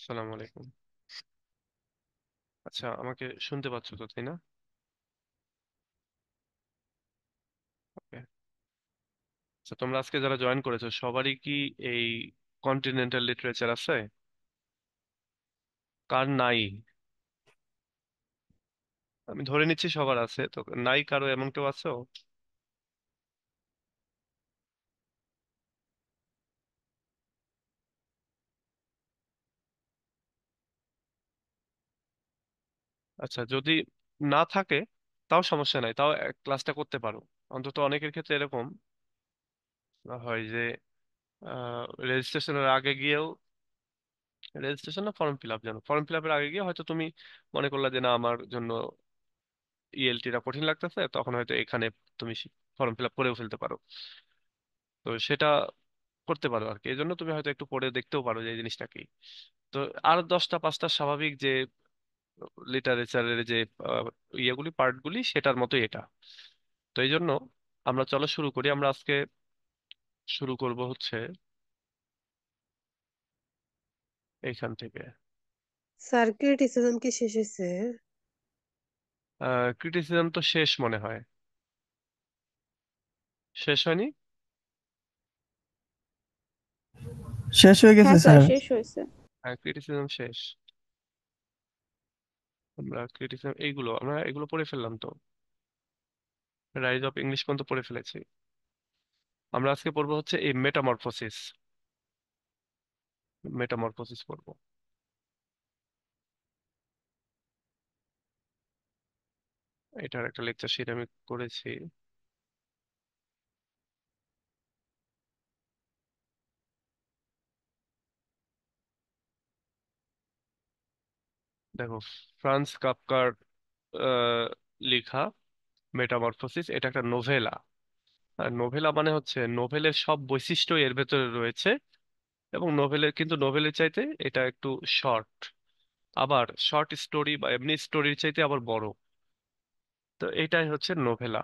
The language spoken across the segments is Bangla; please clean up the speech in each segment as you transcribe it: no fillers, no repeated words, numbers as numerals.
আসসালামু আলাইকুম। আচ্ছা, আমাকে শুনতে পাচ্ছ তো, তাই না? ওকে। আচ্ছা, তোমরা আজকে যারা জয়েন করেছো সবারই কি এই কন্টিনেন্টাল লিটারেচার আছে? কার নাই? আমি ধরে নিচ্ছি সবার আছে, তো নাই কারো এমন কেউ আছো? আচ্ছা, যদি না থাকে তাও সমস্যা নাই, তাও ক্লাসটা করতে পারো। অন্তত অনেকের ক্ষেত্রে এরকম হয় যে রেজিস্ট্রেশনের আগে গিয়েও, রেজিস্ট্রেশন না ফর্ম ফিল আপ, জানো, ফর্ম ফিল আপের আগে গিয়ে হয়তো তুমি মনে করলে যে না, আমার জন্য ইএলটিটা কঠিন লাগতেছে, তখন হয়তো এখানে তুমি ফর্ম ফিল আপ করেও ফেলতে পারো। তো সেটা করতে পারো আর কি, এই জন্য তুমি হয়তো একটু পড়ে দেখতেও পারো যে এই জিনিসটা কি। তো আর 10টা 5টা স্বাভাবিক যে লিটারেচারের যে আহ, ইয়েগুলি পার্টগুলি সেটার মতোই এটা। তো এই জন্য আমরা চলো শুরু করি। আমরা আজকে শুরু করব হচ্ছে এইখান থেকে। স্যার ক্রিটিসিজম কি শেষ হয়েছে? ক্রিটিসিজম তো শেষ মনে হয়। শেষ হয়নি? শেষ হয়ে গেছে হ্যাঁ স্যার, স্যার। শেষ হয়েছে। হ্যাঁ, ক্রিটিসিজম শেষ। আমরা ক্রিটিসিজম আমরা এগুলো পড়ে ফেললাম তো। রাইজ অফ ইংলিশ পর্যন্ত পড়ে ফেলেছি। আমরা আজকে পড়বো হচ্ছে এই মেটামরফোসিস। মেটামরফোসিস পড়বো। এটার একটা লেকচার শিট আমি করেছি। দেখো, ফ্রান্স কাফকার আহ, লেখা মেটামরফোসিস, এটা একটা নোভেলা। আর নোভেলা মানে হচ্ছে নোভেলের সব বৈশিষ্ট্য এর ভেতরে রয়েছে। এবং নোভেলের চাইতে এটা একটু শর্ট। আবার শর্ট স্টোরি বা এমনি স্টোরির চাইতে আবার বড়। তো এটাই হচ্ছে নোভেলা।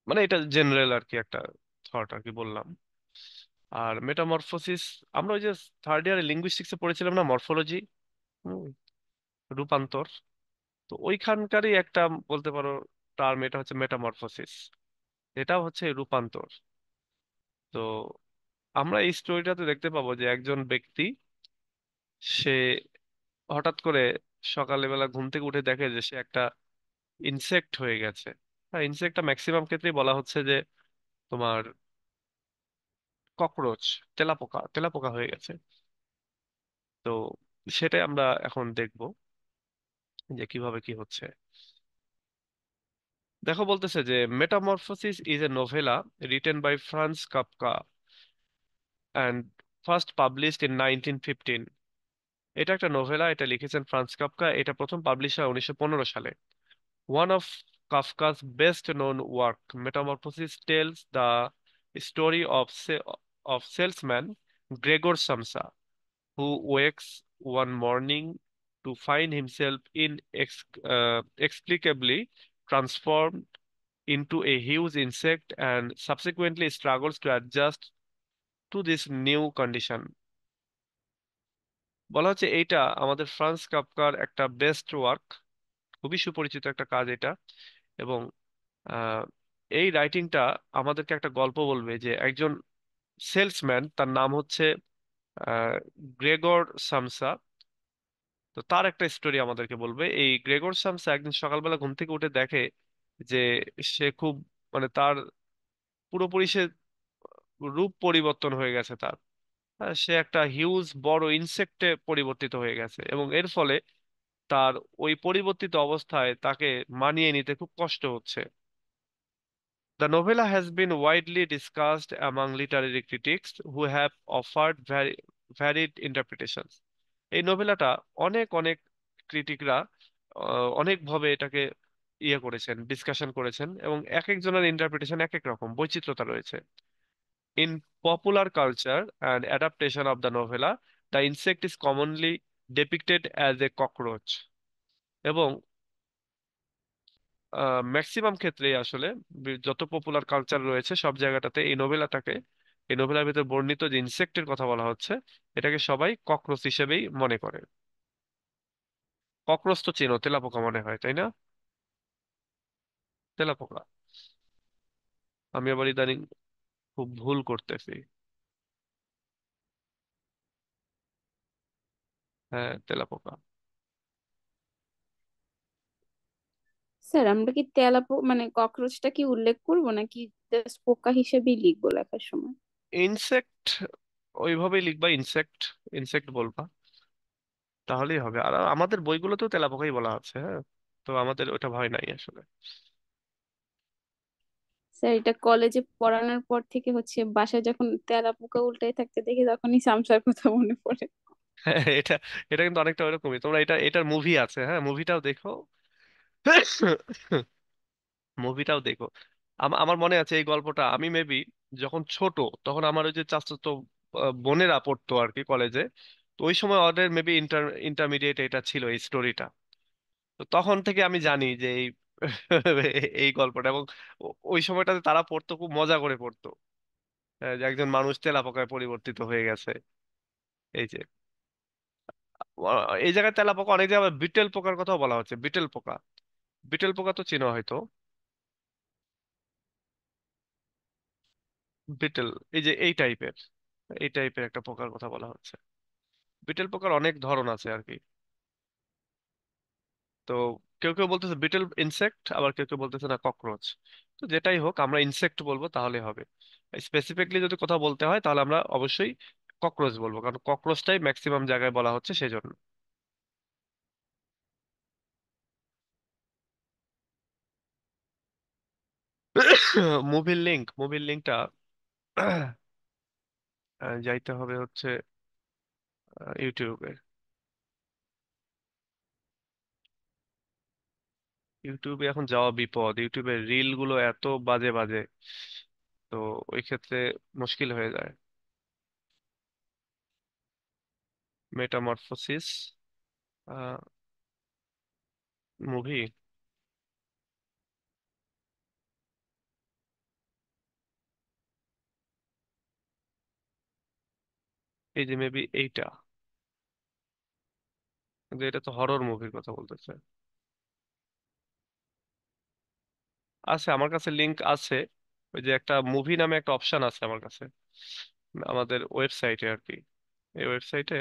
মানে এটা জেনারেল আর কি, একটা থট আর কি বললাম। আর মেটামরফোসিস, আমরা ওই যে থার্ড ইয়ারে লিঙ্গুইস্টিক্সে পড়েছিলাম না, মরফোলজি, রূপান্তর। তো ওইখানকারই একটা, বলতে পারো, টার্ম এটা হচ্ছে মেটামরফোসিস। এটাও হচ্ছে রূপান্তর। তো আমরা এই স্টোরিটাতে দেখতে পাবো যে একজন ব্যক্তি, সে হঠাৎ করে সকালবেলা ঘুম থেকে উঠে দেখে যে সে একটা ইনসেক্ট হয়ে গেছে। হ্যাঁ, ইনসেক্টটা ম্যাক্সিমাম ক্ষেত্রেই বলা হচ্ছে যে তোমার ককরোচ, তেলাপোকা তেলাপোকা হয়ে গেছে। তো সেটাই আমরা এখন দেখব যে কিভাবে কি হচ্ছে। দেখো, বলতেছে যে Metamorphosis is a novella written by Franz Kafka and first published in 1915। এটা একটা নোভেলা, এটা লিখেছেন ফ্রান্স কাফকা, এটা প্রথম পাবলিশ হয় 1915 সালে। One of Kafka's best known work, Metamorphosis, tells the story of salesman Gregor Samsa, who wakes one morning to find himself inexplicably transformed into a huge insect and subsequently struggles to adjust to this new condition. বলা হচ্ছে এইটা আমাদের ফ্রান্স কাফকার একটা বেস্ট ওয়ার্ক, খুবই সুপরিচিত একটা কাজ এটা। এবং আহ, এই রাইটিংটা আমাদেরকে একটা গল্প বলবে যে একজন সেলসম্যান, তার নাম হচ্ছে আহ, গ্রেগর সামসা। তো তার একটা স্টোরি আমাদেরকে বলবে। এই গ্রেগর সামসা একদিন সকালবেলা ঘুম থেকে উঠে দেখে যে সে খুব, মানে তার পুরোপুরি সে রূপ পরিবর্তন হয়ে গেছে তার। সে একটা হিউজ বড় ইনসেক্টে পরিবর্তিত হয়ে গেছে এবং এর ফলে তার ওই পরিবর্তিত অবস্থায় তাকে মানিয়ে নিতে খুব কষ্ট হচ্ছে। The novella has been widely discussed among literary critics who have offered varied interpretations. এই নোভেলাটা অনেক অনেক ক্রিটিকরা অনেকভাবে এটাকে করেছেন, ডিসকাশন করেছেন, এবং এক একজনের ইন্টারপ্রিটেশন এক এক রকম, বৈচিত্রতা রয়েছে। In popular culture and adaptation of the novella, the insect is commonly depicted as a cockroach. এবং ম্যাক্সিমাম ক্ষেত্রে আসলে যত পপুলার কালচার রয়েছে সব জায়গাটাতে এই নোবেলাটাকে এই নোভেলার ভিতরে বর্ণিত যে ইনসেক্টের কথা বলা হচ্ছে, এটাকে সবাই ককরোচ হিসেবেই মনে করে। ককরোচ তো চেনো, তেলাপোকা মনে হয়, তাই না? তেলাপোকা। আমি আবার ইদানিং খুব ভুল করতেছি। হ্যাঁ, তেলাপোকা। স্যার আমরা কি তেলাপো মানে ককরোচটা কি উল্লেখ করব নাকি জাস্ট পোকা হিসেবেই লিখবো লেখার সময়? ইনসেক্ট ওইভাবেই লিখবা, ইনসেক্ট, ইনসেক্ট বলবা, তাহলেই হবে। আর আমাদের বইগুলোতেও তেলাপোকাই বলা আছে, হ্যাঁ। তো আমাদের ওটা ভয় নাই আসলে। স্যার এটা কলেজে পড়ানোর পর থেকে হচ্ছে বাসায় যখন তেলাপোকা উল্টাই থাকতে দেখি তখনই সামসার কথা মনে পড়ে। হ্যাঁ, এটা এটা কিন্তু অনেকটা ওরকমই। তোমরা এটার মুভি আছে, হ্যাঁ, মুভিটাও দেখো। মুভিটাও দেখো। আমার মনে আছে এই গল্পটা আমি মেবি যখন ছোট, তখন আমার ওই যে চাচাতো বোনেরা পড়তো আর কি কলেজে। তো ওই সময় ওদের মেবি ইন্টারমিডিয়েট এটা ছিল এই স্টোরিটা। তো তখন থেকে আমি জানি যে এই এই গল্পটা, এবং ওই সময়টাতে তারা পড়তো, খুব মজা করে পড়তো। যে একজন মানুষ তেলাপোকায় পরিবর্তিত হয়ে গেছে। এই যে এই জায়গায় তেলাপোকা, অনেক জায়গায় বিটেল পোকার কথাও বলা হচ্ছে, বিটেল পোকা। বিটেল পোকা তো চেনো হয়তো। বিটেল, এই যে এই টাইপের একটা পোকার কথা বলা হচ্ছে। বিটেল পোকার অনেক ধরন আছে আর কি। তো কেউ কেউ বলতেছে বিটেল ইনসেক্ট, আবার কেউ কেউ বলতেছে না ককরোচ। তো যেটাই হোক, আমরা ইনসেক্ট বলবো তাহলে হবে। স্পেসিফিকলি যদি কথা বলতে হয় তাহলে আমরা অবশ্যই ককরোচ বলবো, কারণ ককরোচটাই ম্যাক্সিমাম জায়গায় বলা হচ্ছে সেজন্য। মুভির লিঙ্কটা যাইতে হবে হচ্ছে ইউটিউবে। ইউটিউবে এখন যাওয়া বিপদ, ইউটিউবের রিল গুলো এত বাজে বাজে। তো ওই ক্ষেত্রে মুশকিল হয়ে যায়। Metamorphosis movie. এই যে মেবি এইটা, কিন্তু এটা তো হরর মুভির কথা বলতেছে। আছে আমার কাছে, লিংক আছে। ওই যে একটা মুভি নামে একটা অপশন আছে আমার কাছে, আমাদের ওয়েবসাইটে আর কি। এই ওয়েবসাইটে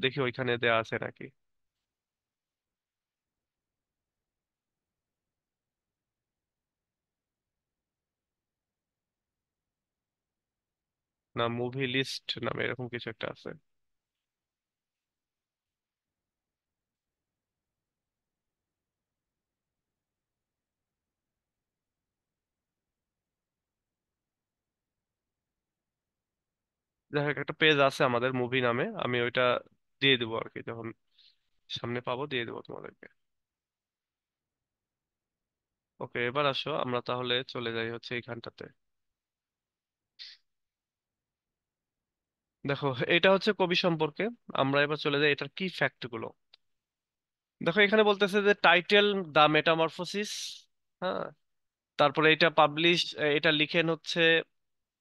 দেখি ওইখানে দেয়া আছে নাকি। না, মুভি লিস্ট নামে এরকম কিছু একটা আছে। যাই হোক, একটা পেজ আছে আমাদের মুভি নামে, আমি ওইটা দিয়ে দেবো আর কি, যখন সামনে পাবো দিয়ে দেবো তোমাদেরকে। ওকে, এবার আসো আমরা তাহলে চলে যাই হচ্ছে এইখানটাতে। দেখো, এটা হচ্ছে কবি সম্পর্কে। আমরা এবার চলে যাই এটার কি ফ্যাক্ট গুলো। দেখো, এখানে বলতেছে যে টাইটেল দা মেটামরফোসিস, হ্যাঁ। তারপরে এটা পাবলিশ, এটা লিখেন হচ্ছে,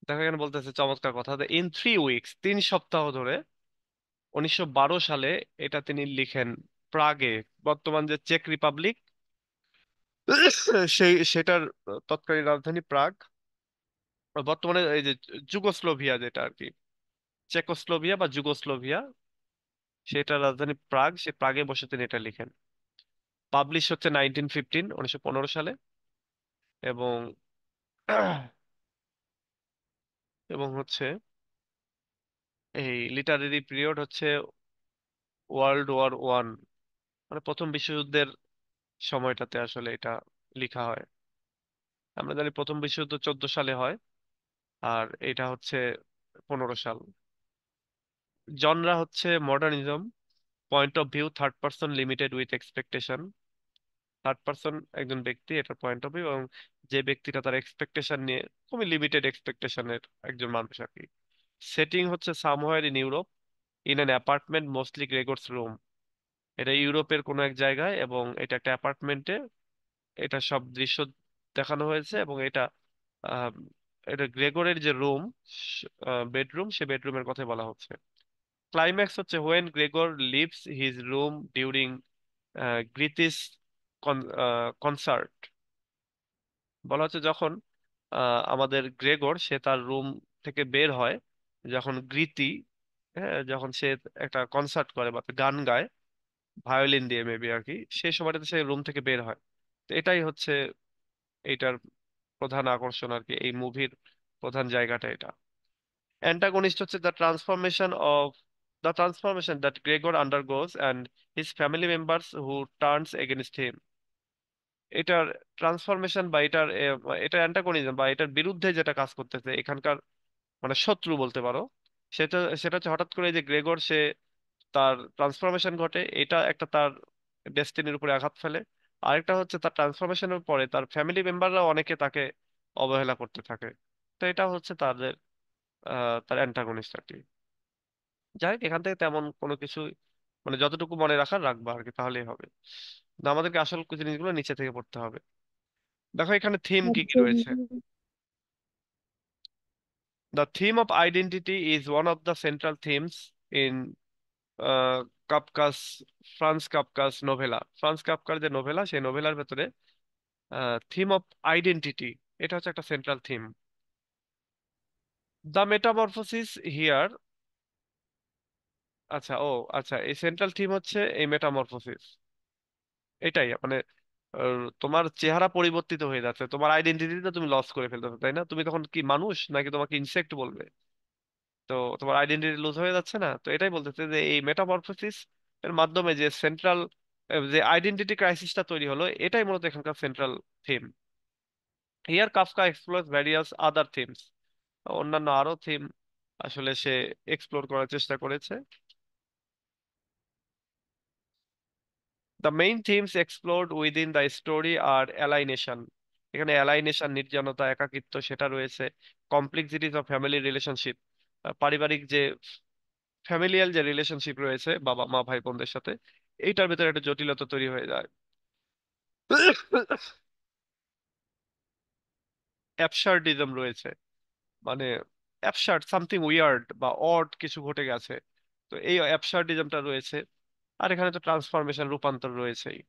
দেখো এখানে বলতেছে চমৎকার কথা, ইন 3 উইকস, 3 সপ্তাহ ধরে, 1912 সালে এটা তিনি লিখেন প্রাগে, বর্তমান যে চেক রিপাবলিক, সেটার তৎকালীন রাজধানী প্রাগ। বর্তমানে এই যে যুগোস্লোভিয়া যেটা আর কি, চেকোস্লোভিয়া বা যুগোস্লোভিয়া, সেটার রাজধানী প্রাগ, সে প্রাগে বসে তিনি এটা লিখেন। পাবলিশ হচ্ছে 1915 সালে। এবং এবং হচ্ছে এই লিটারেরি পিরিয়ড হচ্ছে World War I, মানে প্রথম বিশ্বযুদ্ধের সময়টাতে আসলে এটা লেখা হয়। আমরা জানি প্রথম বিশ্বযুদ্ধ 14 সালে হয়, আর এটা হচ্ছে 15 সাল। জনরা হচ্ছে modernism, point of view third person, limited with expectation. Third person একজন ব্যক্তি, এটার পয়েন্ট অফ ভিউ, এবং যে ব্যক্তিটা তার এক্সপেকটেশন নিয়ে, খুবই লিমিটেড এক্সপেকটেশনের একজন মানুষ আর কি। সেটিং হচ্ছে somewhere in Europe, in an apartment mostly Gregor's room. এটা ইউরোপের কোনো এক জায়গায়, এবং এটা একটা অ্যাপার্টমেন্টে এটা সব দৃশ্য দেখানো হয়েছে, এবং এটা এটা গ্রেগরের যে রুম, বেডরুম, সে বেডরুমের কথা বলা হচ্ছে। ক্লাইম্যাক্স হচ্ছে when Gregor leaves his room during Grete's concert. বলা হচ্ছে যখন আমাদের গ্রেগর সে তার রুম থেকে বের হয়, যখন গীতি, হ্যাঁ, যখন সে একটা কনসার্ট করে বা গান গায় ভায়োলিন দিয়ে মেবি আর কি, সেই সময়টাতে সে রুম থেকে বের হয়। তো এটাই হচ্ছে এইটার প্রধান আকর্ষণ আর কি, এই মুভির প্রধান জায়গাটা এটা। অ্যান্টাগনিস্ট হচ্ছে the transformation that Gregor আন্ডারগোজ and his family members who turns against him. এটার ট্রান্সফরমেশন বা এটার অ্যান্টাগনিজম বা এটার বিরুদ্ধে যেটা কাজ করতেছে এখানকার, মানে শত্রু বলতে পারো, সেটা সেটা হচ্ছে হঠাৎ করে এই যে গ্রেগর সে তার ট্রান্সফরমেশন ঘটে, এটা একটা তার ডেস্টিনির উপরে আঘাত ফেলে। আরেকটা হচ্ছে তার ট্রান্সফরমেশনের পরে তার ফ্যামিলি মেম্বাররা অনেকে তাকে অবহেলা করতে থাকে। তো এটা হচ্ছে তার অ্যান্টাগনিস্ট আর কি। যাই হোক, এখান থেকে তেমন কোনো কিছু, মানে যতটুকু মনে রাখার রাখবা আর কি, তাহলেই হবে। না, আমাদেরকে আসল জিনিসগুলো নিচে থেকে পড়তে হবে। দেখো এখানে থিম কি কি একদম। রয়েছে। The theme of identity is one of the central themes in Kafka's, Franz Kafka's novella. Franz কাফকার যে নোভেলা, সেই নোভেলার ভেতরে থিম অফ আইডেন্টিটি, এটা হচ্ছে একটা central theme. The metamorphosis here, আচ্ছা ও আচ্ছা, এই সেন্ট্রাল থিম হচ্ছে এই মেটামরফোসিস। এটাই মানে তোমার চেহারা পরিবর্তিত হয়ে যাচ্ছে, তোমার আইডেন্টিটিটা তুমি লস করে ফেলতেছো, তাই না? তুমি তখন কি মানুষ নাকি তোমাকে ইনসেক্ট বলবে? তো তোমার আইডেন্টিটি লুজ হয়ে যাচ্ছে না? তো এটাই বলতেছে যে এই মেটামরফোসিস এর মাধ্যমে যে সেন্ট্রাল, যে আইডেন্টিটি ক্রাইসিসটা তৈরি হলো, এটাই মূলত এখানকার central theme. Here Kafka explore various other themes, অন্যান্য আরো থিম আসলে সে এক্সপ্লোর করার চেষ্টা করেছে। The main themes explored within the story are alienation. এখানে অ্যালাইনেশন, নির্জনতা, একাকিত্ব সেটা রয়েছে। কমপ্লেক্সিটিস অফ ফ্যামিলি রিলেশনশিপ, পারিবারিক যে ফ্যামিলিয়াল যে রিলেশনশিপ রয়েছে বাবা মা ভাই বোনদের সাথে, এইটার ভিতরে একটা জটিলতা তৈরি হয়ে যায়। অ্যাবসার্ডিজম রয়েছে, মানে অ্যাবসার্ড সামথিং উইয়ার্ড বা অড কিছু ঘটে গেছে, তো এই অ্যাবসার্ডিজমটা রয়েছে। আর এখানে তো ট্রান্সফরমেশন, রূপান্তর রয়েছেই।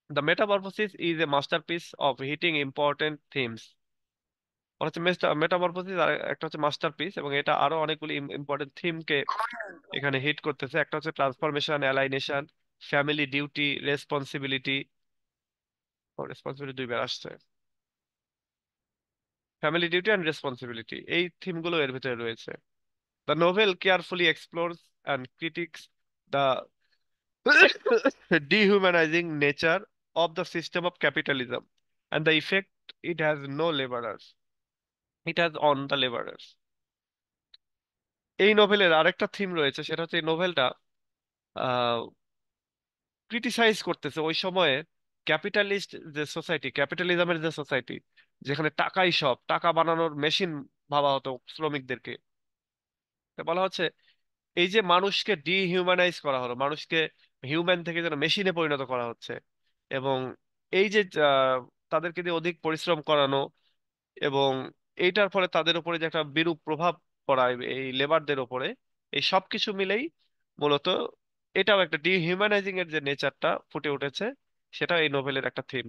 The Metamorphosis is a masterpiece of hitting important themes. হচ্ছে মেটামরফোসিস আর একটা হচ্ছে মাস্টারপিস, এবং এটা আরো অনেকগুলি ইম্পর্টেন্ট থিমকে এখানে হিট করতেছে। একটা হচ্ছে transformation, alienation, family duty, responsibility. Responsibility দুইবার আসছে, ফ্যামিলি ডিউটি অ্যান্ড রেসপন্সিবিলিটি, এই থিমগুলো এর ভিতরে রয়েছে। The novel carefully explores and critics the dehumanizing nature of the system of capitalism and the effect it has no laborers, it has on the laborers। এই নোভেলের আরেকটা থিম রয়েছে, সেটা হচ্ছে এই নোভেলটা ক্রিটিসাইজ করতেছে ওই সময়ে ক্যাপিটালিস্ট যে সোসাইটি, ক্যাপিটালিজমের যে সোসাইটি, যেখানে টাকাই সব, টাকা বানানোর মেশিন ভাবা হতো শ্রমিকদেরকে। তো বলা হচ্ছে এই যে মানুষকে ডিহিউম্যানাইজ করা হলো, মানুষকে হিউম্যান থেকে যেন মেশিনে পরিণত করা হচ্ছে, এবং এই যে তাদেরকে দিয়ে অধিক পরিশ্রম করানো, এবং এইটার ফলে তাদের উপরে যে একটা বিরূপ প্রভাব পড়ায় এই লেবারদের উপরে, এই সব কিছু মিলেই মূলত এটাও একটা ডিহিউম্যানাইজিং এর যে নেচারটা ফুটে উঠেছে, সেটা এই নোভেলের একটা থিম।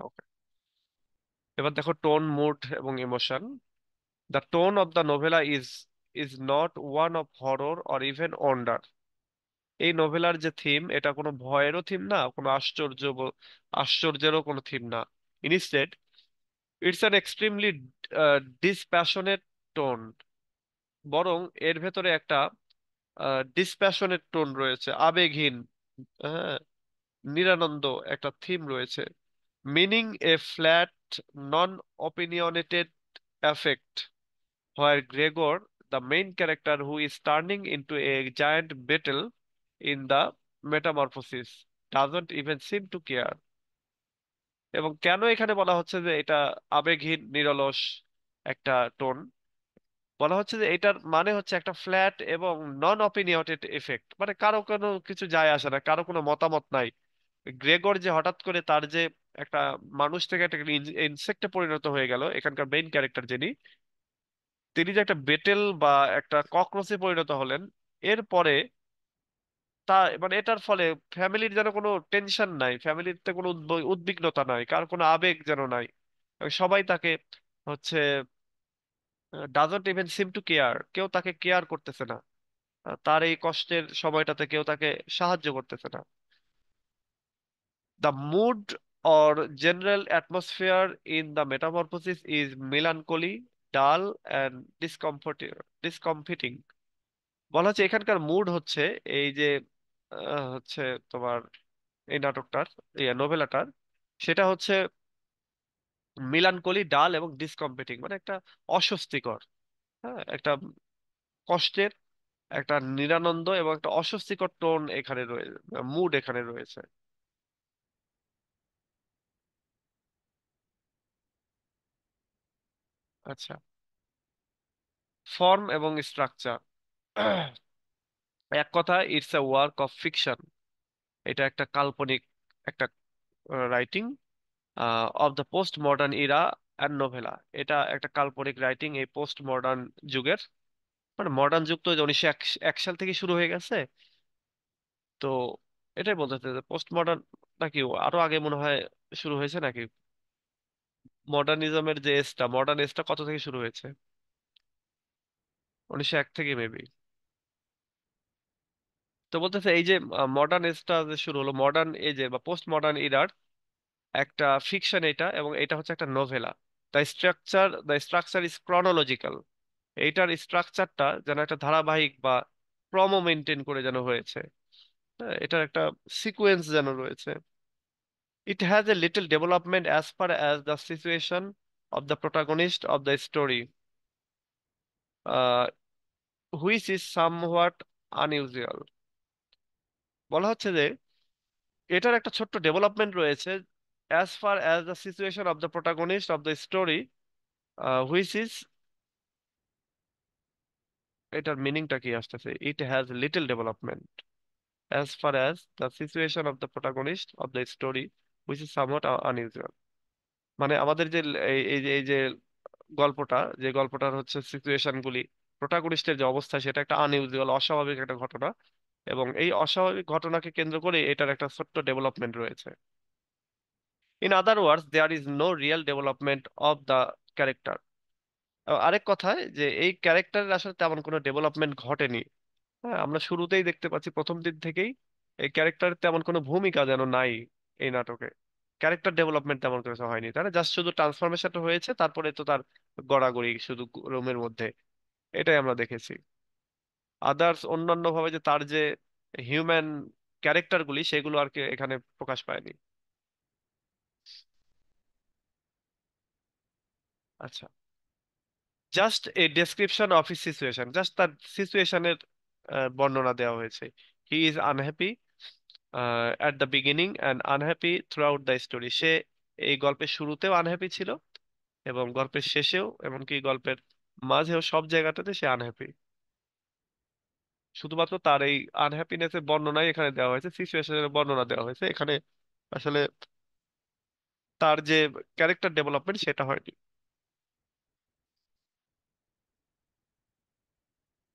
ওকে, এবার দেখো টোন, মুড এবং emotion. The tone of the নোভেলা is not one of horror or even wonder. এই নোভেলার যে থিম, এটা কোনো ভয়েরও থিম না, কোনো আশ্চর্যেরও কোনো থিম না। Instead it's an extremely dispassionate tone. বরং এর ভেতরে একটা ডিসপ্যাশনেট টোন রয়েছে, আবেগহীন, হ্যাঁ, নিরানন্দ একটা থিম রয়েছে। Meaning A flat, non opinionated affect where Gregor, the main character who is turning into a giant beetle in the metamorphosis, doesn't even seem to care। এবং কেন এখানে বলা হচ্ছে যে এটা আবেগহীন নিরলস একটা টোন? বলা হচ্ছে যে এটার মানে হচ্ছে একটা ফ্ল্যাট এবং নন অপিনিয়টেড এফেক্ট, মানে কারো কোনো কিছু যায় আসে না, কারো কোনো মতামত নাই। গ্রেগর যে হঠাৎ করে তার যে একটা মানুষ থেকে একটা ইনসেক্টে পরিণত হয়ে গেল এখানকার মেইন ক্যারেক্টার যিনি, তিনি যে একটা বেটেল বা একটা ককরোচে পরিণত হলেন, এরপরে তা মানে এটার ফলে ফ্যামিলির যেন কোনো টেনশন নাই, ফ্যামিলিতে কোনো উদ্বিগ্নতা নাই, কার কোনো আবেগ যেন নাই। এবং সবাই তাকে হচ্ছে doesn't even seem to care, কেউ তাকে কেয়ার করতেছে না। তার এই কষ্টের সময়টাতে কেউ তাকে সাহায্য করতেছে না। The mood or general atmosphere in the metamorphosis is melancholy, dull and discomforting. বলা হচ্ছে এখানকার মুড হচ্ছে এই যে হচ্ছে তোমার এই নাটকটার, এই নোভেলাটার, সেটা হচ্ছে মিলানকলি, ডাল এবং ডিসকম্পিটিং, মানে একটা অস্বস্তিকর, হ্যাঁ, একটা কষ্টের, একটা নিরানন্দ এবং একটা অস্বস্তিকর টোন এখানে রয়েছে, মুড এখানে রয়েছে। আচ্ছা, ফর্ম এবং স্ট্রাকচার। এক কথা, it's a work of fiction. এটা একটা কাল্পনিক একটা writing of the post modern Ira and নোভেলা। এটা একটা কাল্পনিক রাইটিং এই পোস্ট মডার্ন যুগের। মানে মডার্ন যুগ তো 1901 সাল থেকে শুরু হয়ে গেছে। তো এটাই বলতে চাচ্ছি যে পোস্ট মডার্ন নাকি আরো আগে মনে হয় শুরু হয়েছে নাকি, মডার্নিজমের যে এজটা, মডার্ন এজটা কত থেকে শুরু হয়েছে? 1901 থেকে মেবি। তো বলতেছে এই যে মডার্ন এজটা যে শুরু হলো, মডার্ন এজের বা পোস্ট মডার্ন ইরার একটা ফিকশন এটা, এবং এটা হচ্ছে একটা নোভেলা। The structure is chronological. এইটার স্ট্রাকচারটা যেন একটা ধারাবাহিক বা ক্রম মেনটেন করে যেন হয়েছে। হ্যাঁ, এটার একটা সিকোয়েন্স যেন রয়েছে। It has a little development as far as the situation of the protagonist of the story, which is somewhat unusual. বলা হচ্ছে যে এটার একটা ছোট্ট ডেভেলপমেন্ট রয়েছে, as far as the situation of the protagonist of the story, which is, এটার মিনিংটা কি আসতেছে, it has little development as far as the situation of the protagonist of the story which is somewhat unusual. মানে আমাদের যে এই যে গল্পটা, যে গল্পটার হচ্ছে সিচুয়েশন গুলি, প্রোটাগনিস্টের যে অবস্থা, সেটা একটা আনইউজুয়াল, অস্বাভাবিক একটা ঘটনা, এবং এই অস্বাভাবিক ঘটনাকে কেন্দ্র করে এটার একটা ছোট্ট ডেভেলপমেন্ট রয়েছে। In other words there is no real development of the character. আরেক কথায় যে এই ক্যারেক্টারের আসলে তেমন কোনো ডেভেলপমেন্ট ঘটেনি। হ্যাঁ, আমরা শুরুতেই দেখতে পাচ্ছি, প্রথম দিন থেকেই এই ক্যারেক্টারের তেমন কোনো ভূমিকা যেন নাই এই নাটকে। ক্যারেক্টার ডেভেলপমেন্ট তেমন কিছু হয়নি, তাই না? জাস্ট শুধু ট্রান্সফরমেশনটা হয়েছে, তারপরে তো তার গড়াগড়ি শুধু রুমের মধ্যে, এটাই আমরা দেখেছি। আদার্স অন্যান্য ভাবে যে তার যে হিউম্যান ক্যারেক্টার গুলি, সেগুলো আর কি এখানে প্রকাশ পায়নি। আচ্ছা, just a description of his situation, just তার সিচুয়েশনের বর্ণনা দেওয়া হয়েছে। He is unhappy at the beginning and unhappy throughout the story. সে এই গল্পের শুরুতেও আনহ্যাপি ছিল, এবং গল্পের শেষেও, এমনকি গল্পের মাঝেও, সব জায়গাটাতে সে আনহ্যাপি। শুধুমাত্র তার এই আনহ্যাপিনেস এর বর্ণনাই এখানে দেওয়া হয়েছে, সিচুয়েশনের বর্ণনা দেওয়া হয়েছে এখানে। আসলে তার যে ক্যারেক্টার ডেভেলপমেন্ট সেটা হয়নি।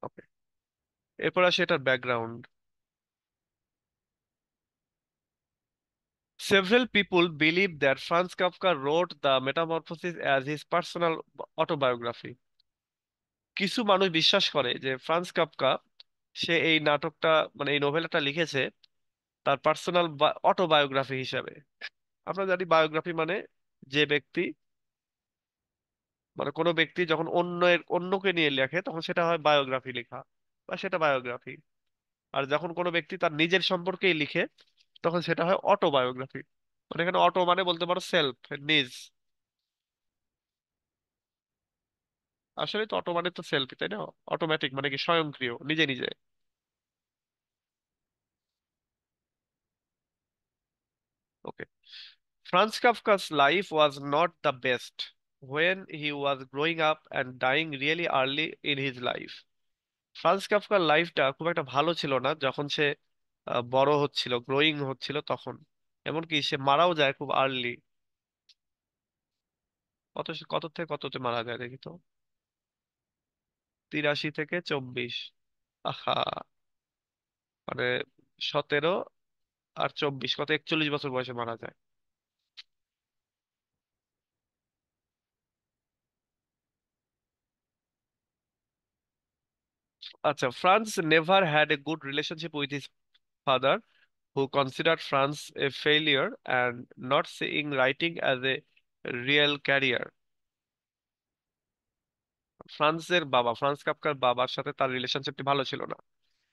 ওকে, এরপর আসে এটার background. Several people believe that Franz Kafka wrote The Metamorphosis as his personal autobiography. কিছু মানুষ বিশ্বাস করে যে ফ্রান্স কাফকা সে এই নাটকটা, মানে এই নোভেলাটা লিখেছে তার পার্সোনাল অটোবায়োগ্রাফি হিসাবে। আমরা জানি বায়োগ্রাফি মানে যে ব্যক্তি, মানে কোনো ব্যক্তি যখন অন্যকে নিয়ে লেখে তখন সেটা হয় বায়োগ্রাফি লেখা, বা সেটা বায়োগ্রাফি। আর যখন কোনো ব্যক্তি তার নিজের সম্পর্কেই লিখে তখন সেটা হয় অটোবায়োগ্রাফি। মানে এখানে অটো মানে বলতে পারো সেলফ, নিজ। আসলে তো অটো মানে তো সেলফ, তাই না? অটোমেটিক মানে কি স্বয়ংক্রিয়, নিজে নিজে। ওকে, Franz Kafka's life was not the best when he was growing up and dying really early in his life. Franz কাফকার লাইফটা খুব একটা ভালো ছিল না যখন সে বড় হচ্ছিল, গ্রোয়িং হচ্ছিল তখন। এমনকি সে মারাও যায় খুব আর্লি। কত থেকে কততে মারা যায় দেখি তো। 83 থেকে 24। আহা, মানে 17 আর 24, কত, 41 বছর বয়সে মারা যায়। আচ্ছা, France never had a good relationship with his father, who considered France a failure and not seeing writing as a real career. Franz কাফকার বাবার সাথে তার রিলেশনশিপটি ভালো ছিল না,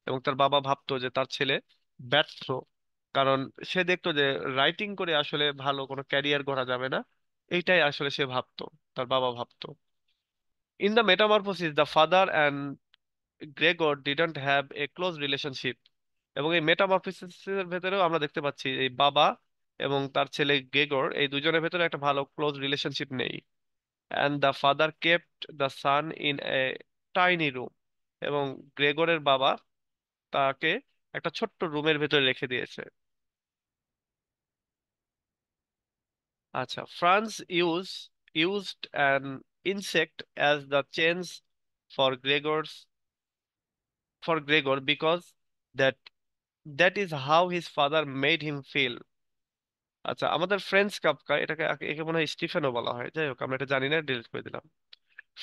এবং তার বাবা ভাবতো যে তার ছেলে ব্যর্থ, কারণ সে দেখতো যে রাইটিং করে আসলে ভালো কোনো ক্যারিয়ার গড়া যাবে না। এইটাই আসলে সে ভাবতো, তার বাবা ভাবতো। In the metamorphosis the father and Gregor didn't have a close relationship. এবং এই মেটামরফোসিসের ভেতরেও আমরা দেখতে পাচ্ছি এই বাবা এবং তার ছেলে গ্রেগর, এই দুজনের ভেতরে একটা ভালো ক্লোজ রিলেশনশিপ নেই। And the father kept the sun in a tiny room. এবং গ্রেগরের বাবা তাকে একটা ছোট্ট রুমের ভেতরে রেখে দিয়েছে। আচ্ছা, Franz used an insect as the change for Gregor's for Gregor because that that is how his father made him feel. আচ্ছা, আমাদের ফ্রেঞ্চ কাফকা, এটাকে একে মনে হয় স্টিফেনও বলা হয়, যাই হোক আমরা এটা জানি না, ডিলিট করে দিলাম।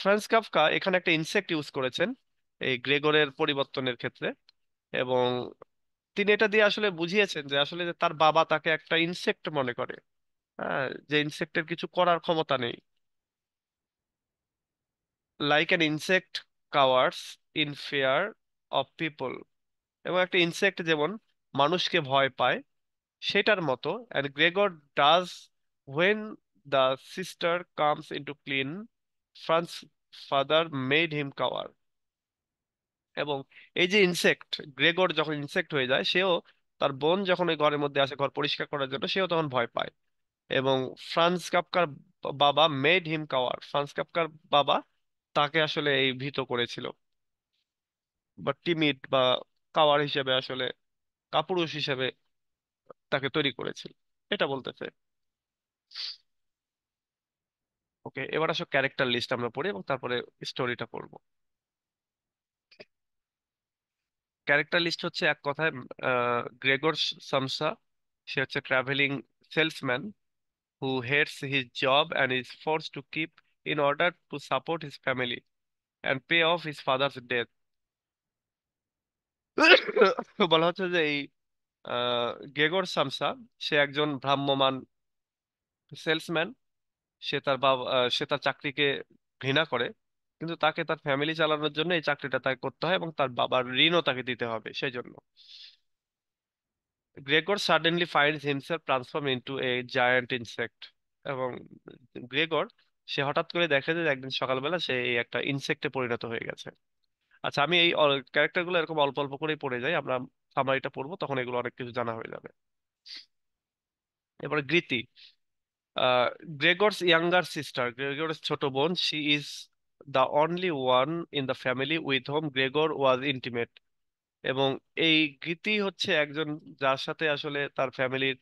ফ্রান্স কাফকা এখানে একটা ইনসেক্ট ইউজ করেছেন এই গ্রেগরের পরিবর্তনের ক্ষেত্রে, এবং তিনি এটা দিয়ে আসলে বুঝিয়েছেন যে আসলে যে তার বাবা তাকে একটা ইনসেক্ট মনে করে, হ্যাঁ, যে ইনসেক্টের কিছু করার ক্ষমতা নেই। Like an insect cowers in fear of people. এবং একটা ইনসেক্ট যেমন মানুষকে ভয় পায়, সেটার মতো and Gregor does when the sister comes into clean Franz father made him cower. এবং এই যে ইনসেক্ট, গ্রেগর যখন ইনসেক্ট হয়ে যায়, সেও তার বোন যখন ওই ঘরের মধ্যে আসে ঘর পরিষ্কার করার জন্য, সেও তখন ভয় পায়। এবং ফ্রান্স কাফকার বাবা মেড হিম কাওয়ার, ফ্রান্স কাফকার বাবা তাকে আসলে এই ভীত করেছিল, বা টিমিড বা কাওয়ার হিসেবে, আসলে কাপুরুষ হিসেবে তাকে তৈরি করেছিল, এটা বলতেছে। ওকে, এবার আসো ক্যারেক্টার লিস্ট আমরা পড়ি এবং তারপরে স্টোরিটা পড়বো। ক্যারেক্টার লিস্ট হচ্ছে এক কথায়, গ্রেগর সামসা, সে হচ্ছে travelling salesman who hates his job and is forced to keep in order to support his family and pay off his father's death. বলা হচ্ছে যে এই গ্রেগর সামসা, সে একজন ভ্রাম্যমাণ সেলসম্যান। সে তার চাকরিকে ঘৃণা করে, কিন্তু তাকে তার ফ্যামিলি চালানোর জন্য এই চাকরিটা তাকে করতে হয়, এবং তার বাবার ঋণও তাকে দিতে হবে সেই জন্য। Gregor suddenly finds himself transform into a giant insect. এবং গ্রেগর, সে হঠাৎ করে দেখে যে একদিন সকালবেলা সে এই একটা ইনসেক্টে পরিণত হয়ে গেছে। আচ্ছা, আমি এই ক্যারেক্টারগুলো এরকম অল্প অল্প করেই পড়ে যাই, আমরা সামারিটা পড়বো তখন এগুলো অনেক কিছু জানা হয়ে যাবে। এবারে গৃতি, আহ গ্রেগরস ইয়াঙ্গার সিস্টার, গ্রেগরের ছোট বোন। She is the only one in the family with home Gregor was intimate. এবং এই গীতি হচ্ছে একজন যার সাথে আসলে তার ফ্যামিলির,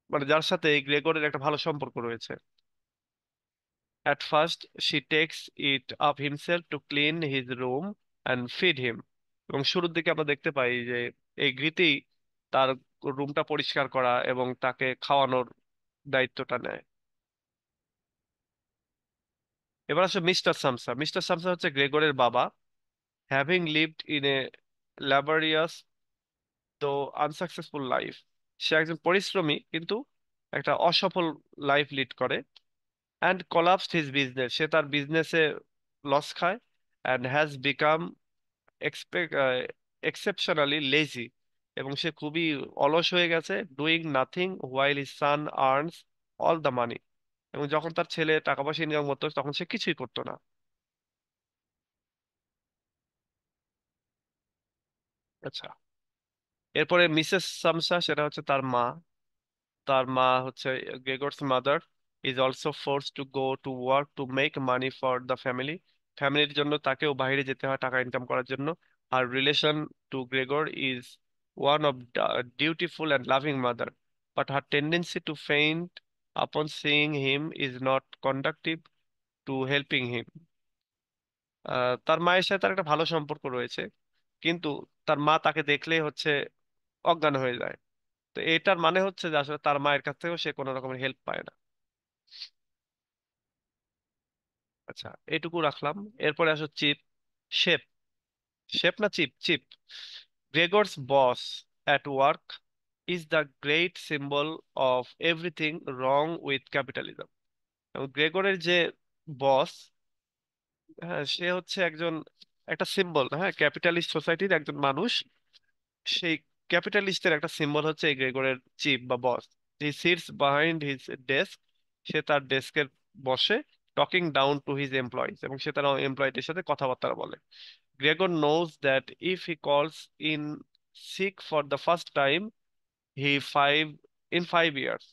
মানে যার সাথে এই গ্রেগরের একটা ভালো সম্পর্ক রয়েছে। At first she takes it up himself to clean his room and feed him. এবং শুরুর দিকে আমরা দেখতে পাই যে এই গীতি তার রুমটা পরিষ্কার করা এবং তাকে খাওয়ানোর দায়িত্বটা নেয়। এবার আসলে মিস্টার সামসা হচ্ছে গ্রেগরের বাবা। হ্যাভিং লিভড ইন এ ল্যাবরিয়াস তো আনসাকসেসফুল লাইফ, সে একজন পরিশ্রমী কিন্তু একটা অসফল লাইফ লিড করে। অ্যান্ড collapsed his বিজনেস, সে তার বিজনেসে লস খায়। And has become exceptionally lazy, এবং সে খুবই অলস হয়ে গেছে। Doing nothing while his son earns all the money. এবং যখন তার ছেলে টাকা পয়সা ইনকাম করতো তখন সে কিছুই করতো না। আচ্ছা, এরপরে মিসেস সামসা, সেটা হচ্ছে তার মা হচ্ছে Gregor's mother, is also force to go to work to make money for the family. ফ্যামিলির জন্য তাকেও বাইরে যেতে হয় টাকা ইনকাম করার জন্য। আর relation to Gregor is one of dutiful and loving mother, but her tendency to faint upon seeing him is not conducive to helping him. তার মায়ের সাথে তার একটা ভালো সম্পর্ক রয়েছে, কিন্তু তার মা তাকে দেখলেই হচ্ছে অজ্ঞান হয়ে যায়। তো এটার মানে হচ্ছে যে আসলে তার মায়ের কাছ থেকেও সে কোনো রকমের হেল্প পায় না। আচ্ছা, এটুকু রাখলাম। এরপরে আসো চিপ। শেপ। শেপ না chief? Chief. Gregor's boss at work is the great symbol of everything wrong with capitalism. এবং গ্রেগরের যে বস, হ্যাঁ, সে হচ্ছে একজন, একটা সিম্বল, হ্যাঁ, ক্যাপিটালিস্ট সোসাইটির একজন মানুষ। সেই ক্যাপিটালিস্টের একটা সিম্বল হচ্ছে এই গ্রেগরের চিপ বা boss. He sits behind his desk, সে তার ডেস্কের বসে, talking down to his employees, এবং সে তার এমপ্লয়ীদের সাথে কথাবার্তা বলে। Gregor knows that if he calls in sick for the first time he five in 5 years,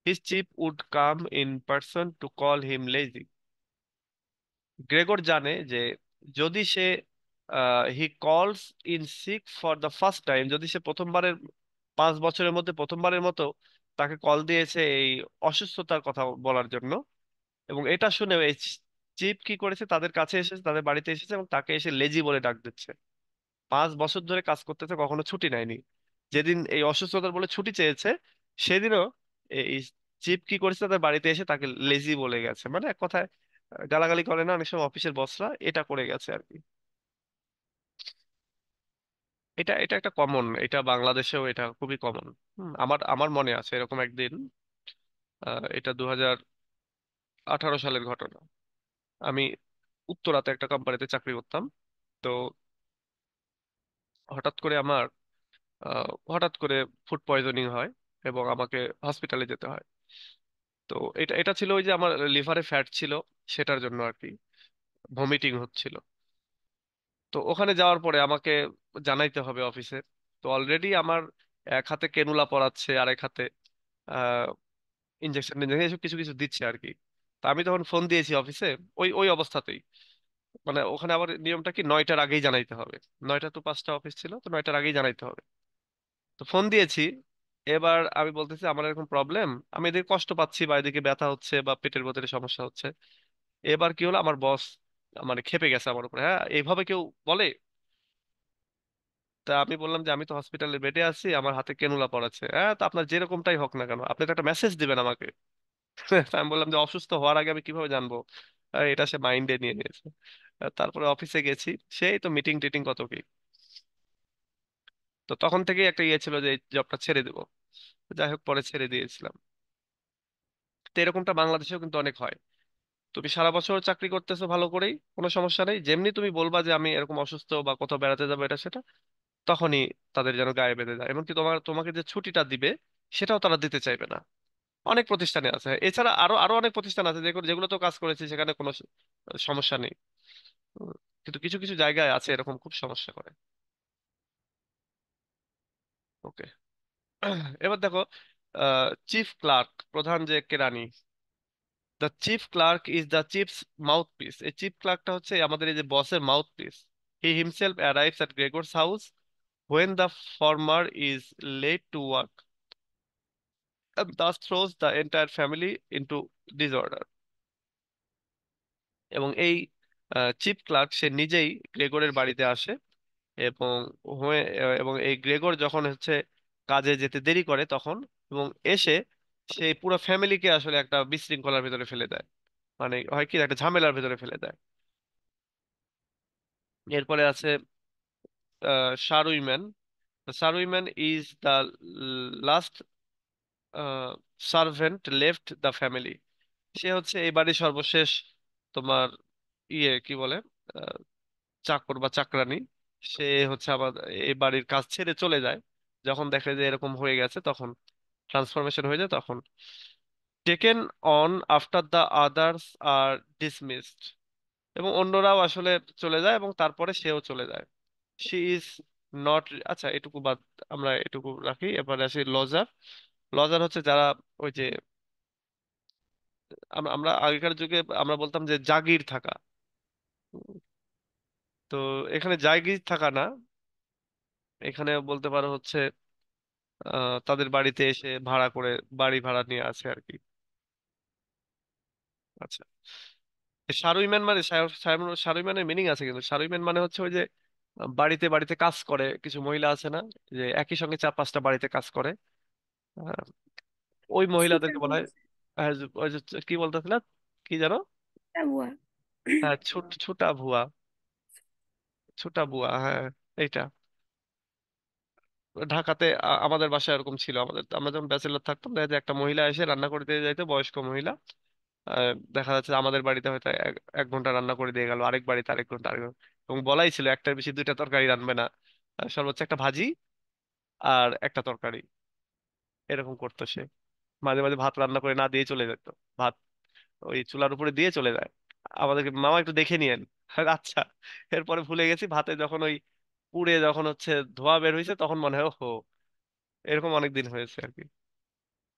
his chief would come in person to call him lazy. Gregor জানে যে যদি সে he calls in sick for the first time, যদি সে প্রথমবারের 5 বছরের মধ্যে প্রথমবারের মতো তাকে কল দিয়েছে এই অসুস্থতার কথা বলার জন্য, এবং এটা শুনে এই চিফ কি করেছে, তাদের কাছে এসেছে, তাদের বাড়িতে এসেছে এবং তাকে এসে লেজি বলে ডাক দিচ্ছে। 5 বছর ধরে কাজ করতেছে, কখনো ছুটি নেয়নি। যেদিন এই অসুস্থতার বলে ছুটি চেয়েছে, সেদিনও এই চিফ কি করেছে, তাদের বাড়িতে এসে তাকে লেজি বলে গেছে। মানে এক কথায় গালাগালি করে না অনেক সময় অফিসের বসরা, এটা করে গেছে আর কি। এটা এটা একটা কমন, এটা বাংলাদেশেও এটা খুবই কমন। আমার আমার মনে আছে এরকম একদিন, এটা 2018 সালের ঘটনা। আমি উত্তরাতে একটা কোম্পানিতে চাকরি করতাম। তো হঠাৎ করে আমার হঠাৎ করে ফুড পয়জনিং হয় এবং আমাকে হসপিটালে যেতে হয়। তো এটা এটা ছিল ওই যে আমার লিভারে ফ্যাট ছিল, সেটার জন্য আর কি, ভমিটিং হচ্ছিল। তো ওখানে যাওয়ার পরে আমাকে জানাইতে হবে অফিসে। তো অলরেডি আমার এক হাতে কেনুলা পরাচ্ছে, আর এক হাতে ইনজেকশন এসব কিছু কিছু দিচ্ছে আর কি। তা আমি তখন ফোন দিয়েছি অফিসে, ওই ওই অবস্থাতেই। মানে ওখানে আবার নিয়মটা কি, 9টার আগেই জানাইতে হবে। 9টা to 5টা অফিস ছিল, তো 9টার আগেই জানাইতে হবে। তো ফোন দিয়েছি। এবার আমি বলতেছি আমার এরকম প্রবলেম, আমি এদিকে কষ্ট পাচ্ছি বা এদিকে ব্যথা হচ্ছে বা পেটের ভেতরে সমস্যা হচ্ছে। এবার কি হলো, আমার বস মানে খেপে গেছে আমার উপরে, হ্যাঁ এইভাবে কেউ বলে? তা আমি বললাম যে আমি তো হসপিটালের বেডে আছি, আমার হাতে ক্যানুলা পড়াচ্ছে। হ্যাঁ, তো আপনার যেরকমটাই হোক না কেন, আপনি তো একটা মেসেজ দিবেন আমাকে। তা আমি বললাম যে অসুস্থ হওয়ার আগে আমি কিভাবে জানবো? এটা সে মাইন্ডে নিয়ে নিয়েছে। তারপরে অফিসে গেছি, সেই তো মিটিং টিটিং কত কি। তো তখন থেকেই একটা ইয়ে ছিল যে এই জবটা ছেড়ে দেবো। যাই হোক, পরে ছেড়ে দিয়েছিলাম। তো এরকমটা বাংলাদেশেও কিন্তু অনেক হয়। তুমি সারা বছর চাকরি করতেছো ভালো করেই, কোনো সমস্যা নেই, যেমনি তুমি বলবা যে আমি এরকম অসুস্থ বা কোথাও বেড়াতে যাবো এটা সেটা, তখনই তাদের যেন গায়ে বেঁধে যায়। এমনকি তোমাকে যে ছুটিটা দিবে সেটাও তারা দিতে চাইবে না। অনেক প্রতিষ্ঠানে আছে, এছাড়া আরো আরো অনেক প্রতিষ্ঠান আছে যেগুলো যেগুলো তো কাজ করেছি, সেখানে কোনো সমস্যা নেই। উম, কিন্তু কিছু কিছু জায়গায় আছে এরকম খুব সমস্যা করে। ওকে। এবার দেখো, চিফ ক্লার্ক, প্রধান যে কেরানি, the chief clerk is the chief's mouthpiece. এই চিফ ক্লার্কটা হচ্ছে আমাদের এই যে বসের mouthpiece. He himself arrives at Gregor's house when the former is late to work and thus throws the entire family into disorder. এবং এই চিফ ক্লার্ক সে নিজেই গ্রেগরের বাড়িতে আসে, এবং এবং এই গ্রেগর যখন হচ্ছে কাজে যেতে দেরি করে তখন, এবং এসে সেই পুরো ফ্যামিলিকে আসলে একটা বিশৃঙ্খলার ভিতরে ফেলে দেয়। মানে হয় কি, একটা ঝামেলার ভিতরে ফেলে দেয়। এরপরে আছে charwoman. Charwoman is the last servant left the family. সে হচ্ছে এই বাড়ির সর্বশেষ তোমার ইয়ে কি বলে, আহ, চাকর বা চাকরানি। সে হচ্ছে আবার এই বাড়ির কাজ ছেড়ে চলে যায় যখন দেখে যে এরকম হয়ে গেছে, তখন ট্রান্সফরমেশন হয়ে যায় তখন। Taken on after the others are dismissed, এবং অন্যরাও আসলে চলে যায় এবং তারপরে সেও চলে যায়। শি ইজ নট, আচ্ছা এটুকু বাদ, আমরা এটুকু রাখি। এবারে আসি লজার। লজার হচ্ছে যারা ওই যে আমরা আমরা আগেকার যুগে আমরা বলতাম যে জাগির থাকা। তো এখানে জায়গির থাকা না, এখানে বলতে পারো হচ্ছে তাদের বাড়িতে এসে ভাড়া করে, বাড়ি ভাড়া নিয়ে আছে আর কি। আচ্ছা, সারুইম্যান মানে সারুইম্যানের মিনিং আছে, কিন্তু সারুইম্যান মানে হচ্ছে ওই যে বাড়িতে বাড়িতে কাজ করে কিছু মহিলা আছে না, যে একই সঙ্গে 4-5টা বাড়িতে কাজ করে। আহ, ওই ছোটা মহিলাদেরকে বলা বুয়া। হয় ওই যে কি বলতেছিল, কি জানো? ছোটা বুয়া। হ্যাঁ, ছোটা ভুয়া, ছোটা বুয়া, হ্যাঁ, এইটা। ঢাকাতে আমাদের বাসায় এরকম ছিল, আমরা যখন ব্যাচেলর থাকতাম দেখা যায় একটা মহিলা এসে রান্না করে দিয়ে যাইতো, বয়স্ক মহিলা। দেখা যাচ্ছে যে আমাদের বাড়িতে হয়তো 1 ঘন্টা রান্না করে দিয়ে গেল, আরেক বাড়িতে আরেক ঘন্টা আরেক ঘন্টা। এবং বলাই ছিল একটার বেশি 2টা তরকারি রান্নবে না, সর্বোচ্চ একটা ভাজি আর একটা তরকারি, এরকম করতো সে। মাঝে মাঝে ভাত রান্না করে না দিয়ে চলে যেত, ভাত ওই চুলার উপরে দিয়ে চলে যায়। আমাদেরকে মামা একটু দেখে নিয়েন। আচ্ছা। এরপরে ভুলে গেছি, ভাতে যখন ওই পুড়ে যখন হচ্ছে ধোঁয়া বের হয়েছে তখন মনে হয় ওহো, এরকম অনেক দিন হয়েছে আর কি।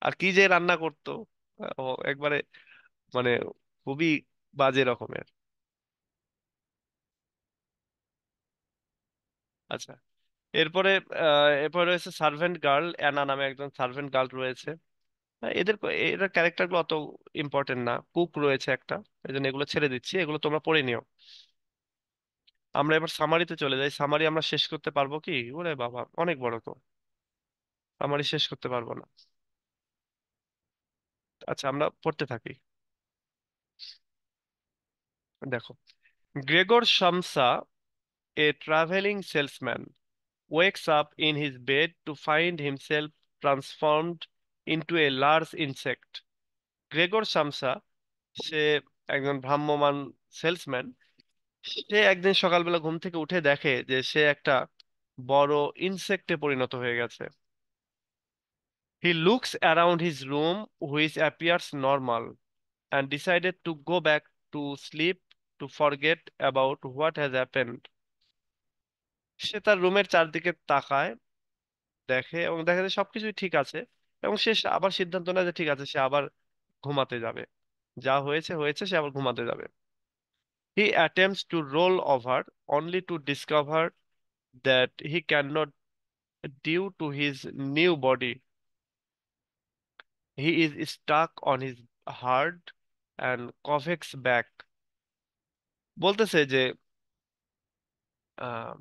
আর কি যে রান্না করতো, ও একবারে মানে খুবই বাজে রকমের। আচ্ছা, এরপরে এরপরে রয়েছে সার্ভেন্ট গার্ল, অ্যানা নামে একজন সার্ভেন্ট গার্ল রয়েছে। এদের ক্যারেক্টার গুলো অত ইম্পর্টেন্ট না। কুক রয়েছে একটা, এই জন্য এগুলো ছেড়ে দিচ্ছি, এগুলো তোমরা পড়ে নিও। আমরা এবার সামারিতে চলে যাই। সামারি আমরা শেষ করতে পারবো কি? ওরে বাবা, অনেক বড় তো, সামারি শেষ করতে পারবো না। আচ্ছা, আমরা পড়তে থাকি। দেখো, Gregor Samsa, a travelling salesman, wakes up in his bed to find himself transformed into a large insect. Gregor Samsa, সে একজন ভ্রাম্যমাণ সেলসম্যান। সে একদিন সকালবেলা ঘুম থেকে উঠে দেখে যে সে একটা বড় ইনসেক্টে পরিণত হয়ে গেছে। He looks around his room, which appears normal, and decided to go back to sleep to forget about what has happened. সে তার রুমের চারদিকে তাকায়, দেখে এবং দেখে যে সবকিছুই ঠিক আছে, এবং সে আবার সিদ্ধান্ত নেয় যে ঠিক আছে, সে আবার ঘুমাতে যাবে। যা হয়েছে হয়েছে, সে আবার ঘুমাতে যাবে। He attempts to roll over, only to discover that he cannot due to his new body. He is stuck on his hard and convex back. বলতেছে যে আহ,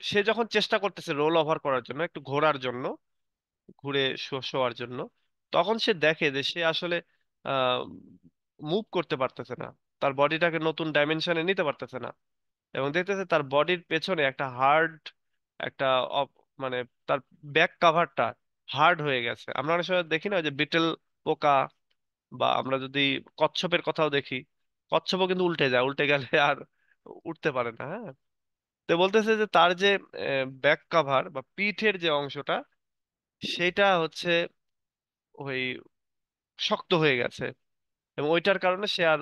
সে যখন চেষ্টা করতেছে রোল ওভার করার জন্য, একটু ঘোরার জন্য, ঘুরে শোয়ার জন্য, তখন সে দেখে যে সে আসলে মুভ করতে পারতেছে না, তার বডিটাকে নতুন ডাইমেনশনে নিতে পারতেছে না। এবং দেখতেছে তার বডির পেছনে একটা হার্ড, একটা মানে তার ব্যাক কাভারটা হার্ড হয়ে গেছে। আমরা অনেক সময় দেখি না ওই যে বিটেল পোকা, বা আমরা যদি কচ্ছপের কথাও দেখি, কচ্ছপও কিন্তু উল্টে যায়, উল্টে গেলে আর উঠতে পারে না। হ্যাঁ, তো বলতেছে যে তার যে ব্যাক কাভার বা পিঠের যে অংশটা, সেটা হচ্ছে ওই শক্ত হয়ে গেছে, এবং ওইটার কারণে সে আর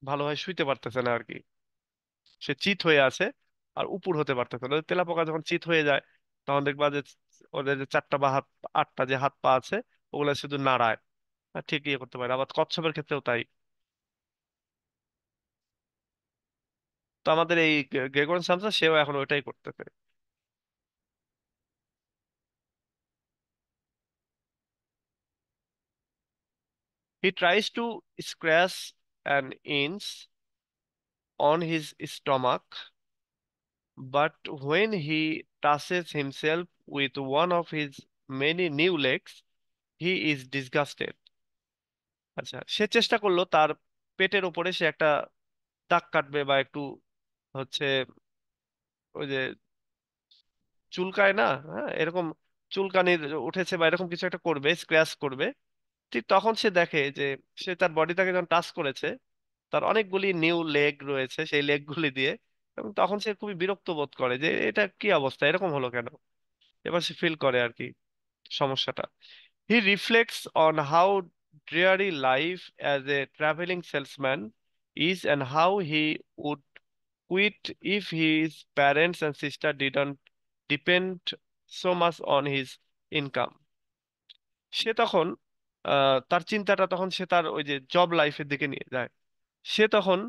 ভালোভাবে শুইতে পারতেছে না আর কি। সে চিত হয়ে আছে, আর উপর হতে পারতেছে না। তেলাপোকা যখন চিত হয়ে যায়, তখন দেখবা যে ওদের যে 4টা বা 8টা যে হাত পা আছে, ওগুলা শুধু নাড়ায়, আর ঠিক ইয়ে করতে পারে। আবার কচ্ছপের ক্ষেত্রেও তাই। তো আমাদের এই গ্রেগর স্যামসন সেও এখন ওইটাই করতেছে। He tries to scratch an inch on his stomach, but when he touches himself with one of his many new legs, he is disgusted. আচ্ছা, সে চেষ্টা করলো তার পেটের উপরে সে একটা দাগ কাটবে, বা একটু হচ্ছে ওই যে চুলকায় না, হ্যাঁ, এরকম চুলকানির উঠেছে বা এরকম কিছু একটা করবে, স্ক্র্যাচ করবে। ঠিক তখন সে দেখে যে সে তার বডিটাকে যখন টাচ করেছে, তার অনেকগুলি নিউ লেগ রয়েছে সেই লেগগুলি দিয়ে। এবং তখন সে খুবই বিরক্ত বোধ করে যে এটা কি অবস্থা, এরকম হলো কেন। এবার সে ফিল করে আর কি সমস্যাটা। He reflects on how dreary life as a traveling salesman is, and how he would quit if his parents and sister didn't depend so much on his income. সে তখন তার চিন্তাটা তখন সে তার ওই যে জব লাইফের দিকে নিয়ে যায়। সে তখন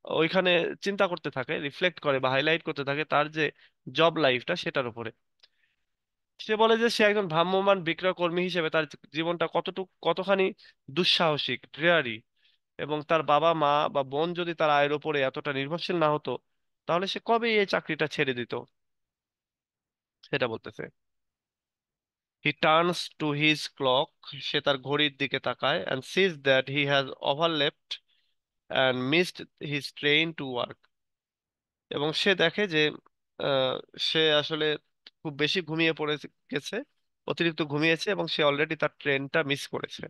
ওইখানে চিন্তা করতে থাকে, রিফ্লেক্ট করে বা হাইলাইট করতে থাকে তার যে জব লাইফটা, সেটার উপরে। সে বলে যে সে একজন ভ্রাম্যমাণ বিক্রয় কর্মী হিসেবে তার জীবনটা কতখানি দুঃসাহসিক, ড্রেয়ারি, এবং তার বাবা মা বা বোন যদি তার আয়ের উপরে এতটা নির্ভরশীল না হতো, তাহলে সে কবে এই চাকরিটা ছেড়ে দিত, সেটা বলতেছে। He turns to his clock, সে তার ঘড়ির দিকে তাকায়, and sees that he has overslept and missed his train to work. এবং সে দেখে যে আহ, সে আসলে খুব বেশি ঘুমিয়ে পড়ে গেছে, অতিরিক্ত ঘুমিয়েছে, এবং সে অলরেডি তার ট্রেনটা মিস করেছে।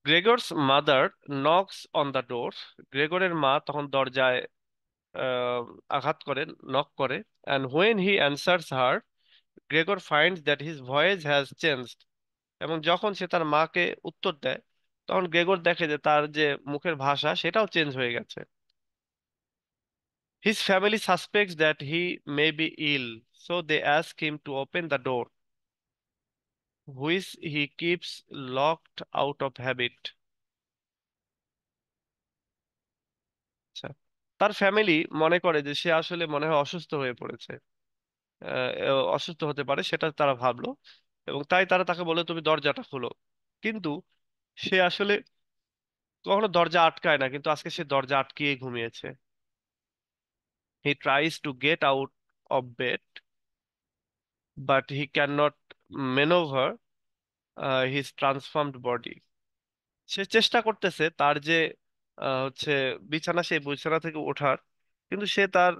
গ্রেগরস মাদার নকস অন দ্য ডোর, গ্রেগরের মা তখন দরজায় আহ, আঘাত করে, নক করে। And when he answers her, Gregor finds that his voice has changed. এবং যখন সে তার মাকে উত্তর দেয়, তখন গ্রেগর দেখে যে তার যে মুখের ভাষা সেটাও চেঞ্জ হয়ে গেছে। His family suspects that he may be ill, so they ask him to open the door, which he keeps locked out of habit. আচ্ছা, তার ফ্যামিলি মনে করে যে সে আসলে মনে হয় অসুস্থ হয়ে পড়েছে, অসুস্থ হতে পারে সেটা তারা ভাবলো, এবং তাই তারা তাকে বলে তুমি দরজাটা খোলো। কিন্তু সে আসলে কখনো দরজা আটকায় না, কিন্তু আজকে সে দরজা আটকিয়ে ঘুমিয়েছে। He tries to get out of bed, but he cannot maneuver his transformed body. সে চেষ্টা করতেছে তার যে হচ্ছে বিছানা, সেই বিছানা থেকে ওঠার, কিন্তু সে তার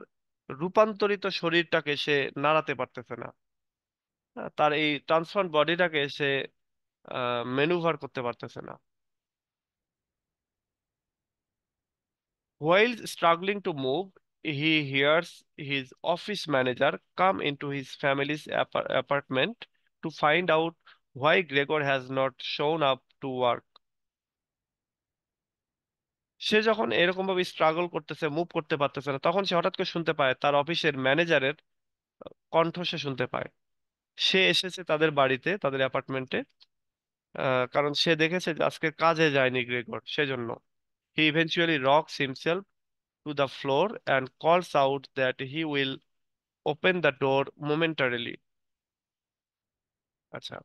রূপান্তরিত শরীরটাকে সে নাড়াতে পারতেছে না। তার এই ট্রান্সফর্ম বডিটাকে সে ম্যানুভার করতে পারতেছে না। While struggling to move, he hears his office manager come into his family's apartment to find out why Gregor has not shown up to work. সে যখন এরকম ভাবে স্ট্রাগল করতেছে, মুভ করতে পারতেছে না, তখন সে হঠাৎ করে শুনতে পায় তার অফিসের ম্যানেজারের কণ্ঠ সে শুনতে পায়। সে এসেছে তাদের বাড়িতে, তাদের অ্যাপার্টমেন্টে, কারণ সে দেখেছে যে আজকে কাজে যায়নি গ্রেগর, সেজন্য। He eventually rocks himself to the floor and calls out that he will open the door momentarily. আচ্ছা,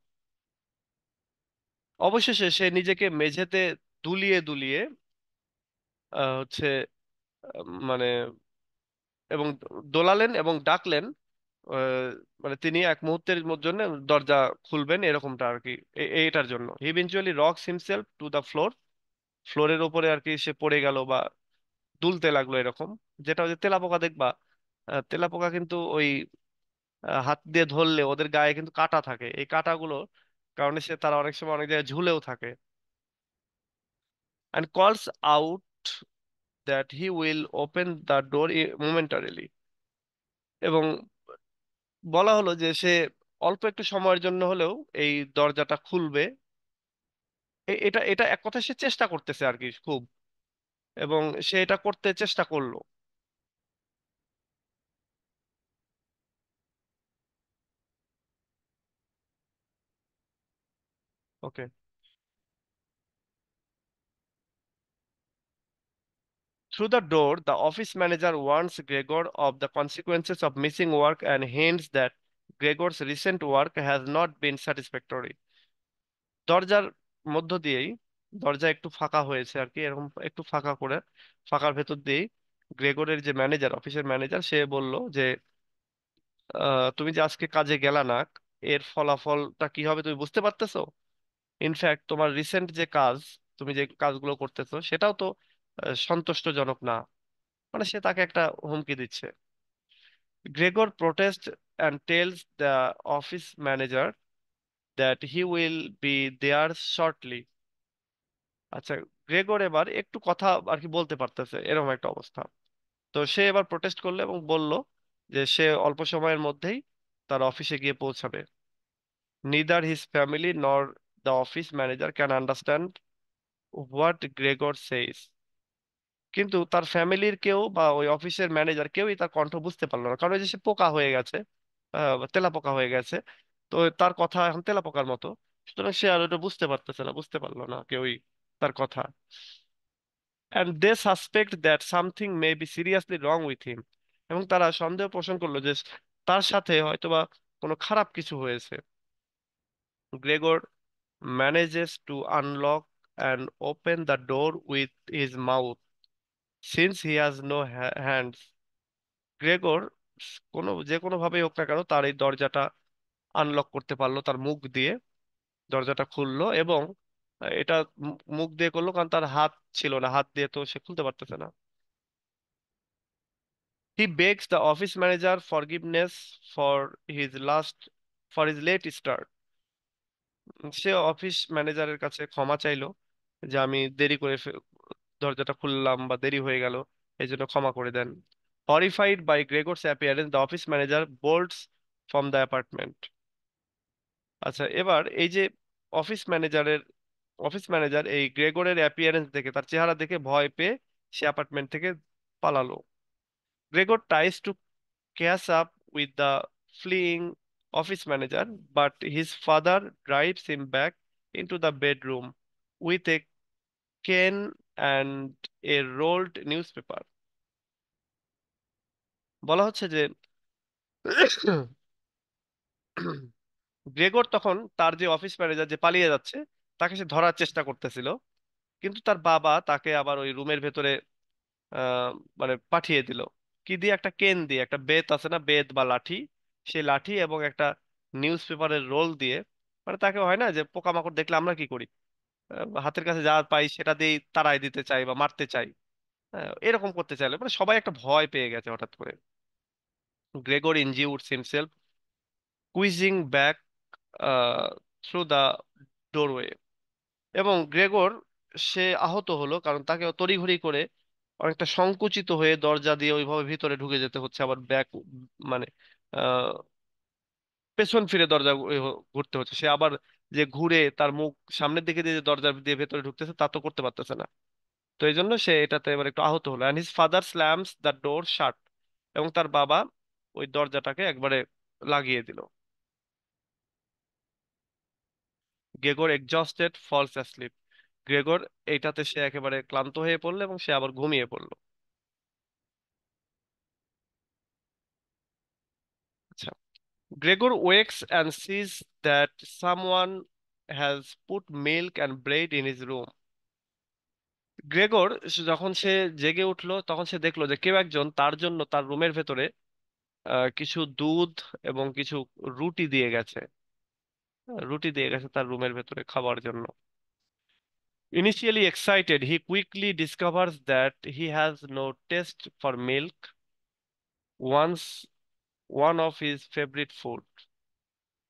অবশেষে সে নিজেকে মেঝেতে দুলিয়ে দুলিয়ে হচ্ছে মানে এবং দোলালেন এবং ডাকলেন, আহ, মানে তিনি এক মুহূর্তের জন্য দরজা খুলবেন এরকমটা আর কি, এইটার জন্য। He eventually rocks himself to the floor, ফ্লোরের উপরে আর কি সে পড়ে গেল বা দুলতে লাগলো এরকম। যেটা ওই যে তেলাপোকা দেখবা, তেলাপোকা কিন্তু ওই হাত দিয়ে ধরলে ওদের গায়ে কিন্তু কাঁটা থাকে, এই কাঁটাগুলো কারণে তারা অনেক সময় অনেক জায়গায় ঝুলেও থাকে। And calls out that he will open the door momentarily, এবং বলা হলো যে সে অল্প একটু সময়ের জন্য হলেও এই দরজাটা খুলবে। এটা এটা এক কথা সে চেষ্টা করতেছে আর কি খুব, এবং সে এটা করতে চেষ্টা করলো। ওকে। Through the door, the office manager warns Gregor of the consequences of missing work and hints that Gregor's recent work has not been satisfactory. দরজার মধ্য দিয়েই, দরজা একটু ফাঁকা হয়েছে আর কি, এরকম একটু ফাঁকা করে, ফাঁকার ভেতর দিয়েই গ্রেগরের যে ম্যানেজার, অফিসের ম্যানেজার, সে বলল যে তুমি যে আজকে কাজে গেলা না, এর ফলাফলটা কি হবে তুমি বুঝতে পারতেছো? ইনফ্যাক্ট তোমার রিসেন্ট যে কাজ, তুমি যে কাজগুলো করতেছো সেটাও তো সন্তুষ্টজনক না। মানে সে তাকে একটা হুমকি দিচ্ছে। Gregor protest and tells the office manager that he will be there shortly. আচ্ছা, গ্রেগর এবার একটু কথা আর কি বলতে পারতেছে, এরকম একটা অবস্থা। তো সে এবার প্রোটেস্ট করলো এবং বলল যে সে অল্প সময়ের মধ্যেই তার অফিসে গিয়ে পৌঁছাবে। Neither his family nor the office manager can understand what Gregor says. কিন্তু তার ফ্যামিলির কেউ বা ওই অফিসের ম্যানেজার কেউই তার কণ্ঠ বুঝতে পারলো না, কারণ ওই যে সে পোকা হয়ে গেছে, তেলা পোকা হয়ে গেছে। তো তার কথা এখন তেলা পোকার মতো, সুতরাং সে আর ওটা বুঝতে পারতেছে না, বুঝতে পারলো না কেউই তার কথা। And they suspect that something may be seriously wrong with him. এবং তারা সন্দেহ পোষণ করলো যে তার সাথে হয়তোবা কোনো খারাপ কিছু হয়েছে। Gregor manages to unlock and open the door with his mouth since he has no hands. Gregor যে কোনো ভাবেই হোক না কেন তার এই দরজাটা আনলক করতে পারলো তার মুখ দিয়ে। দরজাটা খুললো এবং এটা মুখ দিয়ে করলো কারণ তার হাত ছিল না, হাত দিয়ে তো সে খুলতে পারতেছে না। He begs the office manager forgiveness for his late start. Say office ম্যানেজারের কাছে ক্ষমা চাইলো যে আমি দেরি করে দরজাটা খুললাম বা দেরি হয়ে গেল, এই জন্য ক্ষমা করে দেন। Horrified by Gregor's appearance the office manager bolts from the apartment. আচ্ছা, এবার এই যে অফিস ম্যানেজারের অফিস ম্যানেজার এই গ্রেগরের অ্যাপিয়ারেন্স দেখে, তার চেহারা দেখে ভয় পেয়ে সে অ্যাপার্টমেন্ট থেকে পালালো। Gregor tries to catch up with the fleeing office manager, but his father drives him back into the bedroom with a cane and A rolled newspaper. বলা হচ্ছে যে গ্রেগর তখন তার যে অফিস ম্যানেজার যে পালিয়ে যাচ্ছে তাকে সে ধরার চেষ্টা করতেছিল, কিন্তু তার বাবা তাকে আবার ওই রুমের ভেতরে আহ মানে পাঠিয়ে দিল। কি দিয়ে? একটা কেন দিয়ে, একটা বেত আছে না, বেত বা লাঠি, সেই লাঠি এবং একটা নিউজ পেপারের রোল দিয়ে। মানে তাকে হয় না যে পোকামাকড় দেখলে আমরা কি করি, হাতের কাছে যা পাই সেটা দিয়ে তাড়াই দিতে চাই বা মারতে চাই। এরকম করতে চাইলে মানে সবাই একটা ভয় পেয়ে গেছে হঠাৎ করে। Gregor injures himself squeezing back through the doorway. এবং গ্রেগর সে আহত হলো কারণ তাকে তড়িঘড়ি করে অনেকটা সংকুচিত হয়ে দরজা দিয়ে ওইভাবে ভিতরে ঢুকে যেতে হচ্ছে, আবার ব্যাক মানে আহ পেছন ফিরে দরজা ঘুরতে হচ্ছে। সে আবার যে ঘুরে তার মুখ সামনের দিকে দিয়ে যে দরজা দিয়ে ভেতরে ঢুকতেছে তা তো করতে পারতেছে না। তো এই জন্য সে এটাতে এবার একটু আহত হলো। And his father slams the door shut. এবং তার বাবা ওই দরজাটাকে একবারে লাগিয়ে দিল। Gregor exhausted falls asleep. Gregor এইটাতে সে একেবারে ক্লান্ত হয়ে পড়লো এবং সে আবার ঘুমিয়ে পড়লো। আচ্ছা, Gregor wakes and sees that someone has put milk and bread in his room. Gregor যখন সে জেগে উঠলো তখন সে দেখলো যে কেউ একজন তার জন্য তার রুমের ভেতরে কিছু দুধ এবং কিছু রুটি দিয়ে গেছে। রুটি দিয়ে গেছে তার রুমের ভেতরে খাবার জন্য। Initially excited, he quickly discovers that he has no taste for milk, once one of his favorite food.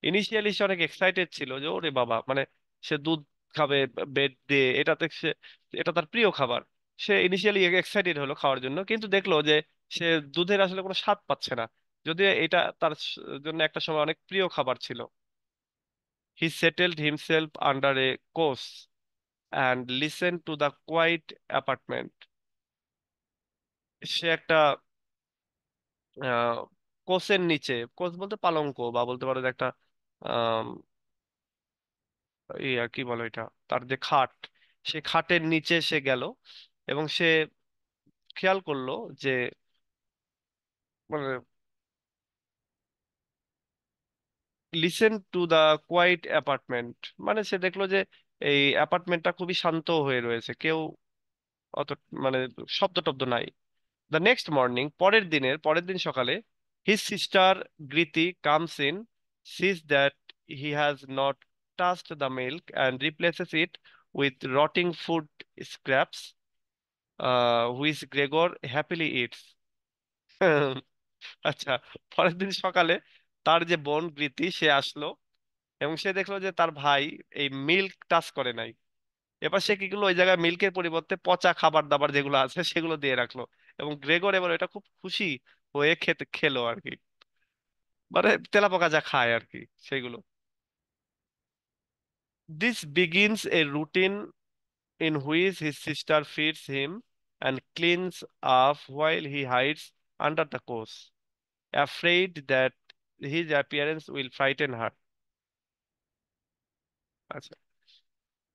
Initially সে অনেক এক্সাইটেড ছিল যে ওরে বাবা, মানে সে দুধ খাবে বেড দিয়ে, এটা তার প্রিয় খাবার। সে ইনিশিয়ালি এক্সাইটেড হলো খাওয়ার জন্য, কিন্তু দেখলো যে সে দুধের আসলে কোনো স্বাদ পাচ্ছে না, যদিও এটা তার জন্য একটা সময় অনেক প্রিয় খাবার ছিল। He settled himself under a couch and listen to the quiet apartment. সে একটা আহ কোসের নিচে, কোস বলতে পালঙ্ক বা বলতে পারো যে একটা আহ ইয়া কি বলো এটা, তার যে খাট, সে খাটের নিচে সে গেল এবং সে খেয়াল করলো যে মানে listen to the quiet apartment, মানে সে দেখলো যে এই অ্যাপার্টমেন্টটা খুবই শান্ত হয়ে রয়েছে, কেউ অত মানে শব্দ টব্দ নাই। দ্য নেক্সট মর্নিং, পরের দিন সকালে, his sister Grete comes in, sees that he has not touched the milk and replaces it with rotting food scraps, which Gregor happily eats. আচ্ছা, পরের দিন সকালে তার যে বোন গৃতি সে আসলো এবং সে দেখলো যে তার ভাই এই মিল্ক টাচ করে নাই। এবার সে কি করলো, ওই জায়গায় মিল্কের পরিবর্তে পচা খাবার দাবার যেগুলো আছে সেগুলো দিয়ে রাখলো। এবং গ্রেগর এবার এটা খুব খুশি হয়ে খেলো আর কি, মানে তেলাপোকা যা খায় আর কি সেগুলো। This begins a routine in which his sister feeds him and cleans up while he hides under the couch, afraid that his appearance will frighten her. আচ্ছা,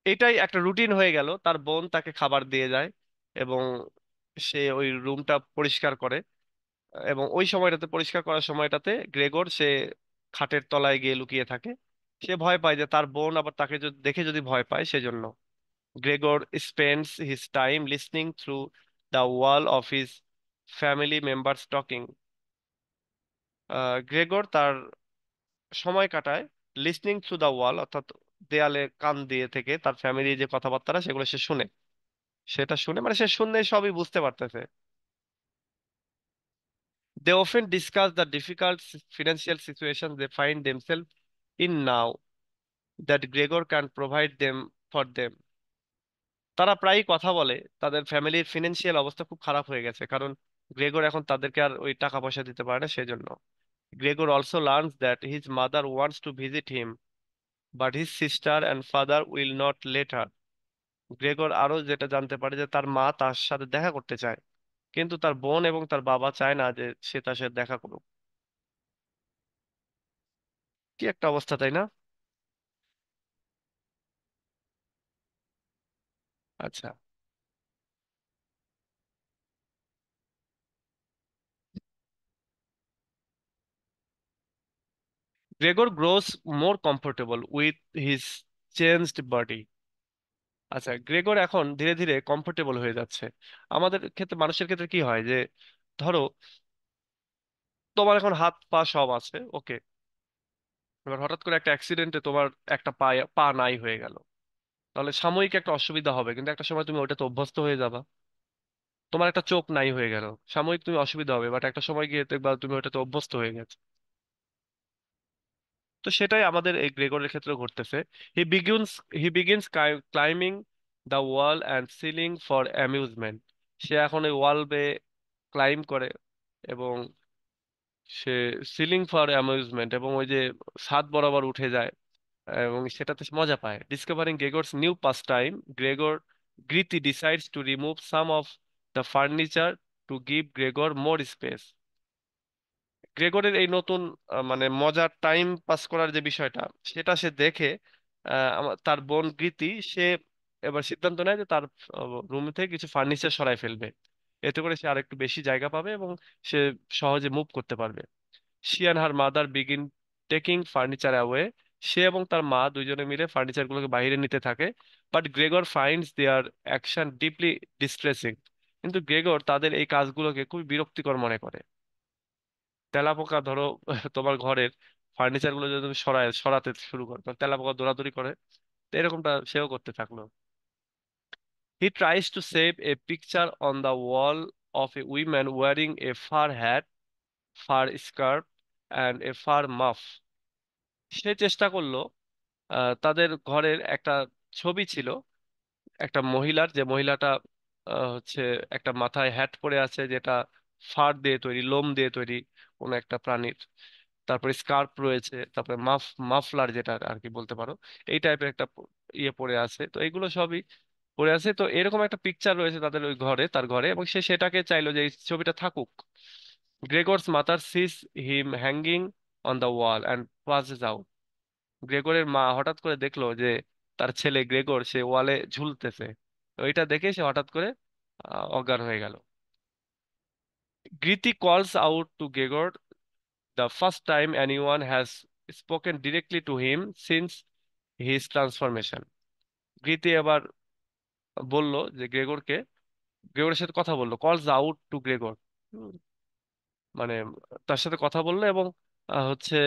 এটাই একটা রুটিন হয়ে গেল, তার বোন তাকে খাবার দিয়ে যায় এবং সে ওই রুমটা পরিষ্কার করে। এবং ওই সময়টাতে, পরিষ্কার করার সময়টাতে, গ্রেগর সে খাটের তলায় গিয়ে লুকিয়ে থাকে। সে ভয় পায় যে তার বোন আবার তাকে দেখে যদি ভয় পায়, সেজন্য Gregor spends his time listening through the wall of his family members talking. Gregor তার সময় কাটায় লিসনিং থ্রু দ্য ওয়াল, অর্থাৎ দেয়ালে কান দিয়ে থেকে তার ফ্যামিলি যে কথাবার্তা সেগুলো সে শুনে। সেটা শুনে মানে সে শুনে সবই বুঝতে পারতেছে। They often discuss the difficult financial situations they find themselves in now that Gregor can provide them for them. তারা প্রায়ই কথা বলে তাদের ফ্যামিলির ফিনান্সিয়াল অবস্থা খুব খারাপ হয়ে গেছে, কারণ গ্রেগর এখন তাদেরকে আর ওই টাকা পয়সা দিতে পারে না, সেজন্য। Gregor also learns that his mother wants to visit him, but his sister and father will not let her. Gregor আরো যেটা জানতে পারে যে তার মা তার সাথে দেখা করতে চায়, কিন্তু তার বোন এবং তার বাবা চায় না যে সে তার সাথে দেখা করুক। কি একটা অবস্থা, তাই না? আচ্ছা। Gregor gross more comfortable with his changed body. আচ্ছা, গ্রেগর এখন ধীরে ধীরে কমফোর্টেবল হয়ে যাচ্ছে। আমাদের ক্ষেত্রে, মানুষের ক্ষেত্রে কি হয় যে, ধরো তোমার এখন হাত পা সব আছে, ওকে, এবার হঠাৎ করে একটা অ্যাক্সিডেন্টে তোমার একটা পা পা নাই হয়ে গেল, তাহলে সাময়িক একটা অসুবিধা হবে, কিন্তু একটা সময় তুমি ওটাতে অভ্যস্ত হয়ে যাবা। তোমার একটা চোখ নাই হয়ে গেল, সাময়িক তুমি অসুবিধা হবে, বাট একটা সময় গিয়ে দেখবা তুমি ওটাতে অভ্যস্ত হয়ে গেছে। তো সেটাই আমাদের এই গ্রেগরের ক্ষেত্রে ঘটতেছে। He begins he begins climbing the wall and ceiling for amusement. সে এখন এই ওয়াল বেয়ে ক্লাইম্ব করে, এবং সে সিলিং ফর অ্যামিউজমেন্ট, এবং ওই যে ছাদ বরাবর উঠে যায়, এবং সেটাতে সে মজা পায়। Discovering Gregor's new pastime, Gregor Grete decides to remove some of the furniture to give Gregor more space. গ্রেগরের এই নতুন মানে মজার টাইম পাস করার যে বিষয়টা, সেটা সে দেখে তার বোন গীতি, সে এবার সিদ্ধান্ত নেয় যে তার রুম থেকে কিছু ফার্নিচার সরাই ফেলবে। এতে করে সে আরেকটু বেশি জায়গা পাবে এবং সে সহজে মুভ করতে পারবে। She and her mother begin taking furniture away. সে এবং তার মা দুইজনে মিলে ফার্নিচার গুলোকে বাইরে নিতে থাকে। But Gregor finds their action deeply distressing. কিন্তু গ্রেগর তাদের এই কাজগুলোকে খুবই বিরক্তিকর মনে করে। তেলাপোকা ধরো তোমার ঘরের ফার্নিচার গুলো যদি তুমি সরাতে শুরু করো, তখন তেলাপোকা দৌড়াদৌড়ি করে। তো এরকমটা সেও করতে থাকলো। He tries to save a picture on the wall of a woman wearing a fur hat, fur scarf and a fur muff. সে চেষ্টা করলো, তাদের ঘরের একটা ছবি ছিল একটা মহিলার, যে মহিলাটা হচ্ছে একটা মাথায় হ্যাট পরে আছে, যেটা ফার দিয়ে তৈরি, লোম দিয়ে তৈরি কোনো একটা প্রাণীর। তারপরে স্কার্ফ রয়েছে, তারপরে মাফলার যেটা আর কি বলতে পারো, এই টাইপের একটা ইয়ে পরে আছে। তো এগুলো সবই পরে আছে। তো এরকম একটা পিকচার রয়েছে তাদের ওই ঘরে, তার ঘরে, এবং সে সেটাকে চাইলো যে এই ছবিটা থাকুক। Gregor's mother sees him hanging on the wall and passes out. গ্রেগরের মা হঠাৎ করে দেখলো যে তার ছেলে গ্রেগর সে ওয়ালে ঝুলতেছে। তো এটা দেখে সে হঠাৎ করে অজ্ঞান হয়ে গেল। গ্রিতি কলস out to Gregor, the first time anyone has spoken directly to him since his transformation. গীতি আবার বলল যে গ্রেগরের সাথে কথা বললো, কলস আউট টু গ্রেগর, মানে তার সাথে কথা বললো, এবং হচ্ছে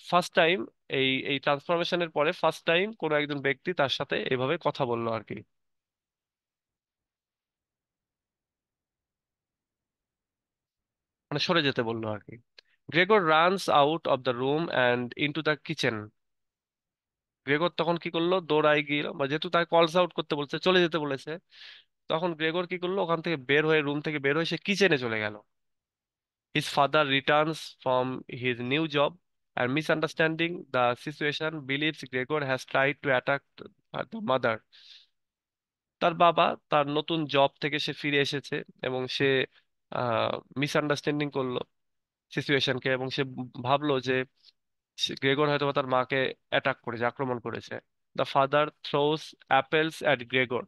ফার্স্ট টাইম, এই এই ট্রান্সফরমেশনের পরে ফার্স্ট টাইম কোনো একজন ব্যক্তি তার সাথে এইভাবে কথা বললো আর কি, মানে সরে যেতে বললো আর কি। Gregor runs out of the room and into the kitchen. Gregor তখন কি করলো, দৌড়ায় গিয়ে, বা যেহেতু তাকে কলস আউট করতে বলছে, চলে যেতে বলেছে, তখন গ্রেগর কি করলো, ওখান থেকে বের হয়ে, রুম থেকে বের হয়ে সে কিচেনে চলে গেল। His father Returns from his new job and misunderstanding the situation believes Gregor has tried to attack the mother. তার বাবা তার নতুন জব থেকে সে ফিরে এসেছে, এবং সে মিসআন্ডারস্ট্যান্ডিং করলো সিচুয়েশনকে, এবং সে ভাবলো যে গ্রেগর হয়তো তার মাকে অ্যাটাক করেছে, আক্রমণ করেছে। The father throes apples at Gregor.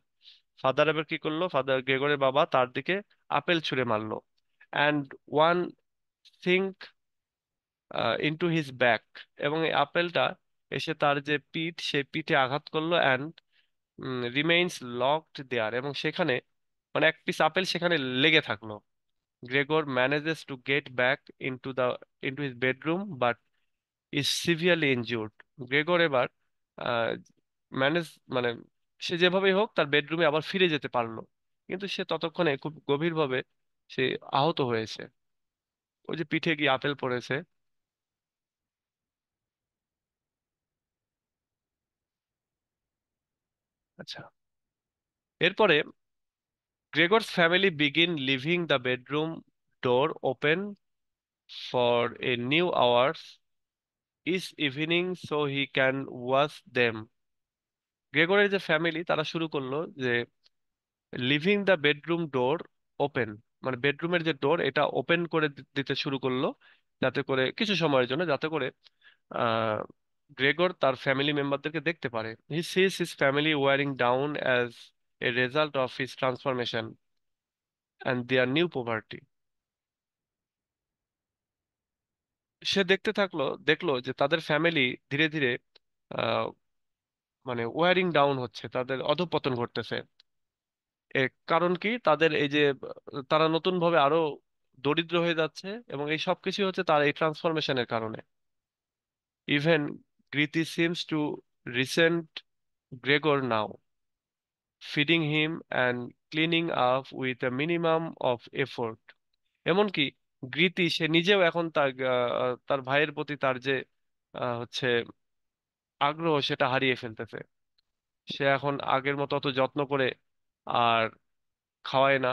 Father এবার কি করলো, ফাদার গ্রেগরের বাবা তার দিকে আপেল ছুঁড়ে মারলো। And one sink into his back, এবং এই আপেলটা এসে তার যে পিঠ, সেই পিঠে আঘাত করলো, অ্যান্ড রিমেইনস লকড দেয়ার, এবং সেখানে মানে এক পিস আপেল সেখানে লেগে থাকলো। Gregor manages to get back into his bedroom but is severely injured. Gregor এবার ম্যানেজ মানে সে যেভাবেই হোক তার বেডরুমে আবার ফিরে যেতে পারলো, কিন্তু সে ততক্ষণে খুব গভীরভাবে সে আহত হয়েছে। ওই যে পিঠে গিয়ে আপেল পড়েছে। আচ্ছা, এরপরে গ্রেগর's family begin leaving the bedroom door open for a new hours each evening so he can watch them. গ্রেগরের যে ফ্যামিলি তারা শুরু করলো যে living the bedroom door open, মানে বেডরুমের যে ডোর এটা ওপেন করে দিতে শুরু করলো, যাতে করে কিছু সময়ের জন্য, যাতে করে আহ গ্রেগর তার ফ্যামিলি মেম্বারদেরকে দেখতে পারে। He sees his family wearing down as a result of his transformation and their new poverty. সে দেখলো যে তাদের ফ্যামিলি ধীরে ধীরে আহ, মানে ওয়ারিং ডাউন হচ্ছে, তাদের অধঃপতন ঘটতেছে। এর কারণ কি, তাদের এই যে তারা নতুন ভাবে আরো দরিদ্র হয়ে যাচ্ছে, এবং এই সব কিছু হচ্ছে তার এই ট্রান্সফরমেশনের কারণে। ইভেন কৃতি seems to recent Gregor now, feeding him and cleaning up with a minimum of effort. এমনকি গীতি সে নিজেও এখন তার ভাইয়ের প্রতি তার যে হচ্ছে আগ্রহ, সেটা হারিয়ে ফেলতেছে। সে এখন আগের মতো অত যত্ন করে আর খাওয়ায় না,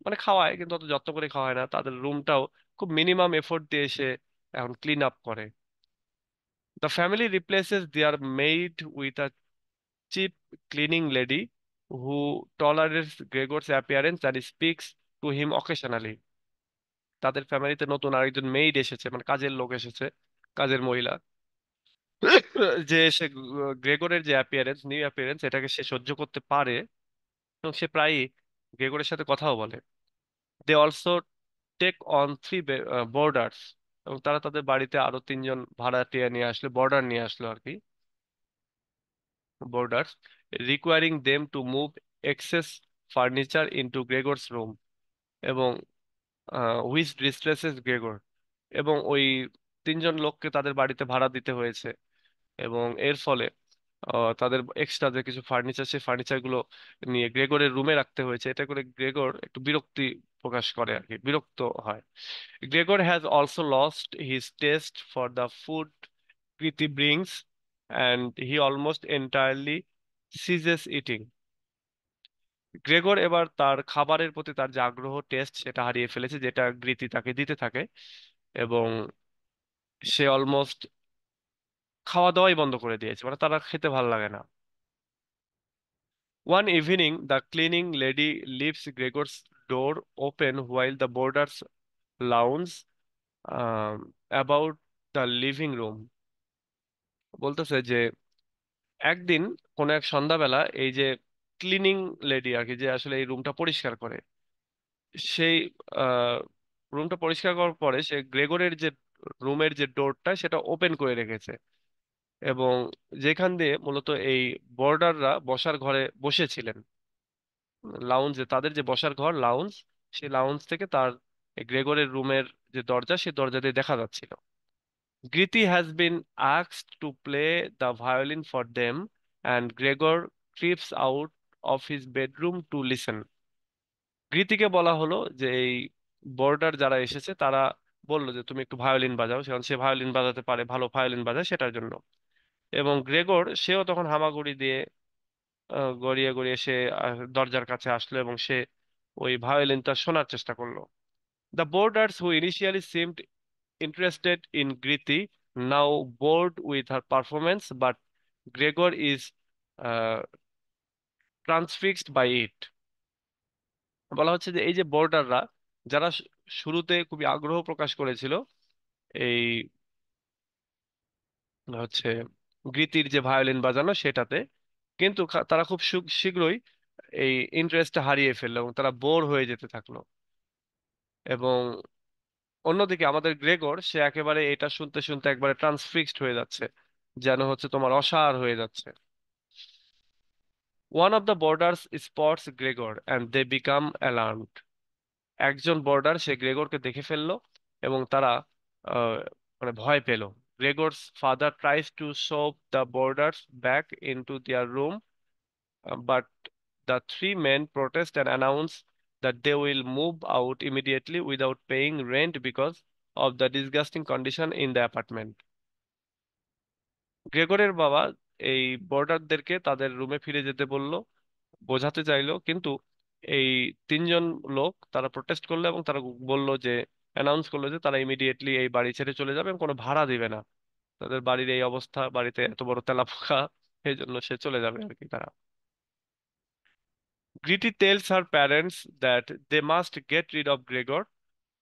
মানে খাওয়ায় কিন্তু অত যত্ন করে খাওয়ায় না, তাদের রুমটাও খুব মিনিমাম এফোর্ট দিয়ে সে এখন ক্লিন আপ করে। The family replaces their maid with a cheap cleaning lady who tolerates Gregor's appearance and speaks to him occasionally. তাদের ফ্যামিলিতে নতুন আরেকজন মেইড এসেছে, মানে কাজের লোক এসেছে, কাজের মহিলা, যে সে গ্রেগরের যে অ্যাপিয়ারেন্স, নিউ অ্যাপিয়ারেন্স, এটাকে সে সহ্য করতে পারে, এবং সে প্রায়ই গ্রেগরের সাথে কথাও বলে। They also take on three boarders, এবং তারা তাদের বাড়িতে আরো তিনজন ভাড়াটিয়া নিয়ে আসলো, বর্ডার নিয়ে আসলো আর কি, boarders, requiring them to move excess furniture into Gregor's room, এবং হুইচ ডিস্ট্রেসেস গ্রেগর, এবং ওই তিনজন লোককে তাদের বাড়িতে ভাড়া দিতে হয়েছে, এবং এর ফলে তাদের এক্সট্রা যে কিছু ফার্নিচার, সেই ফার্নিচার গুলো নিয়ে গ্রেগরের রুমে রাখতে হয়েছে। এটা করে গ্রেগর একটু বিরক্তি প্রকাশ করে আর কি, বিরক্ত হয়। Gregor has also lost his taste for the food প্রীতি brings and he almost entirely ceases eating. Gregor এবার তার খাবারের প্রতি তার যে আগ্রহ, টেস্ট, সেটা হারিয়ে ফেলেছে, যেটা গীতি তাকে দিতে থাকে, এবং সে অলমোস্ট খাওয়া দাওয়াই বন্ধ করে দিয়েছে, মানে তারা খেতে ভালো লাগে না। One evening, the cleaning lady leaves Gregor's door open while the boarders lounge about the living room. বলতেছে যে একদিন কোন এক সন্ধ্যাবেলা এই যে ক্লিনিং লেডি আর কি, যে আসলে এই রুমটা পরিষ্কার করে, সেই রুমটা পরিষ্কার করার পরে সে গ্রেগরের যে রুমের যে ডোরটা সেটা ওপেন করে রেখেছে, এবং যেখান দিয়ে মূলত এই বোর্ডাররা বসার ঘরে বসেছিলেন, লাউঞ্জে, তাদের যে বসার ঘর লাউঞ্জ, সেই লাউঞ্জ থেকে তার গ্রেগরের রুমের যে দরজা, সেই দরজা দিয়ে দেখা যাচ্ছিল। Grete has been asked to play the violin for them and Gregor creeps out of his bedroom to listen. গীতিকে বলা হলো যে এই বোর্ডার যারা এসেছে তারা বললো যে তুমি একটু ভায়োলিন বাজাও, সেখানে সে ভায়োলিন বাজাতে পারে, ভালো ভায়োলিন বাজায়, সেটার জন্য। এবং গ্রেগর সেও তখন হামাগুড়ি দিয়ে গড়িয়ে গড়িয়ে সে দরজার কাছে আসলো, এবং সে ওই ভায়োলিনটা শোনার চেষ্টা করলো। The borders who initially seemed interested in গীতি নাও bored with her performance, but Gregor is transfixed by it. বলা হচ্ছে যে এই যে বোর্ডাররা, যারা শুরুতে খুবই আগ্রহ প্রকাশ করেছিল এই হচ্ছে গীতির যে ভায়োলিন বাজানো সেটাতে, কিন্তু তারা খুব শীঘ্রই এই ইন্টারেস্টটা হারিয়ে ফেললো, এবং তারা বোর হয়ে যেতে থাকলো। এবং অন্যদিকে আমাদের গ্রেগর, সে একেবারে এটা শুনতে শুনতে একবারে ট্রান্সফিক্সড হয়ে যাচ্ছে, যেন হচ্ছে তোমার অসাড় হয়ে যাচ্ছে। One of the boarders spots Gregor and they become alarmed. একজন বর্ডার সে গ্রেগরকে দেখে ফেললো এবং তারা আহ, মানে ভয় পেল। Gregor's father tries to shove the boarders back into their room, but the three men protest and announce that they will move out immediately without paying rent because of the disgusting condition in the apartment. গ্রেগরের বাবা এই বোর্ডারদেরকে তাদের রুমে ফিরে যেতে বলল, বোঝাতে চাইলো, কিন্তু এই তিনজন লোক তারা প্রোটেস্ট করলো এবং তারা বলল যে, অ্যানাউন্স করলো যে তারা ইমিডিয়েটলি এই বাড়ি ছেড়ে চলে যাবে এবং কোনো ভাড়া দিবে না। তাদের বাড়ির এই অবস্থা, বাড়িতে এত বড় তেলাপোকা, এই জন্য সে চলে যাবে আর কি তারা। Gritty tells her parents that they must get rid of Gregor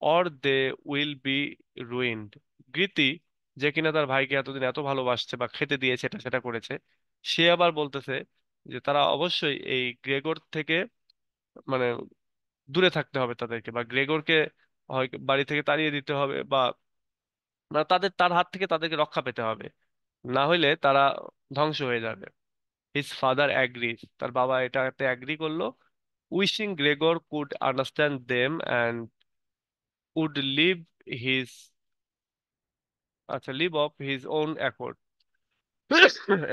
or they will be ruined. Giti, যে কিনা তার ভাইকে এতদিন এত ভালোবাসছে বা খেতে দিয়েছে, এটা সেটা করেছে, সে আবার বলতেছে যে তারা অবশ্যই এই গ্রেগর থেকে মানে দূরে থাকতে হবে তাদেরকে, বা গ্রেগরকে হয় বাড়ি থেকে তাড়িয়ে দিতে হবে, বা মানে তার হাত থেকে তাদেরকে রক্ষা পেতে হবে, না হইলে তারা ধ্বংস হয়ে যাবে। হিজ ফাদার অ্যাগ্রিজ, তার বাবা এটাতে অ্যাগ্রি করলো, wishing Gregor could understand them and would his live of his own accord.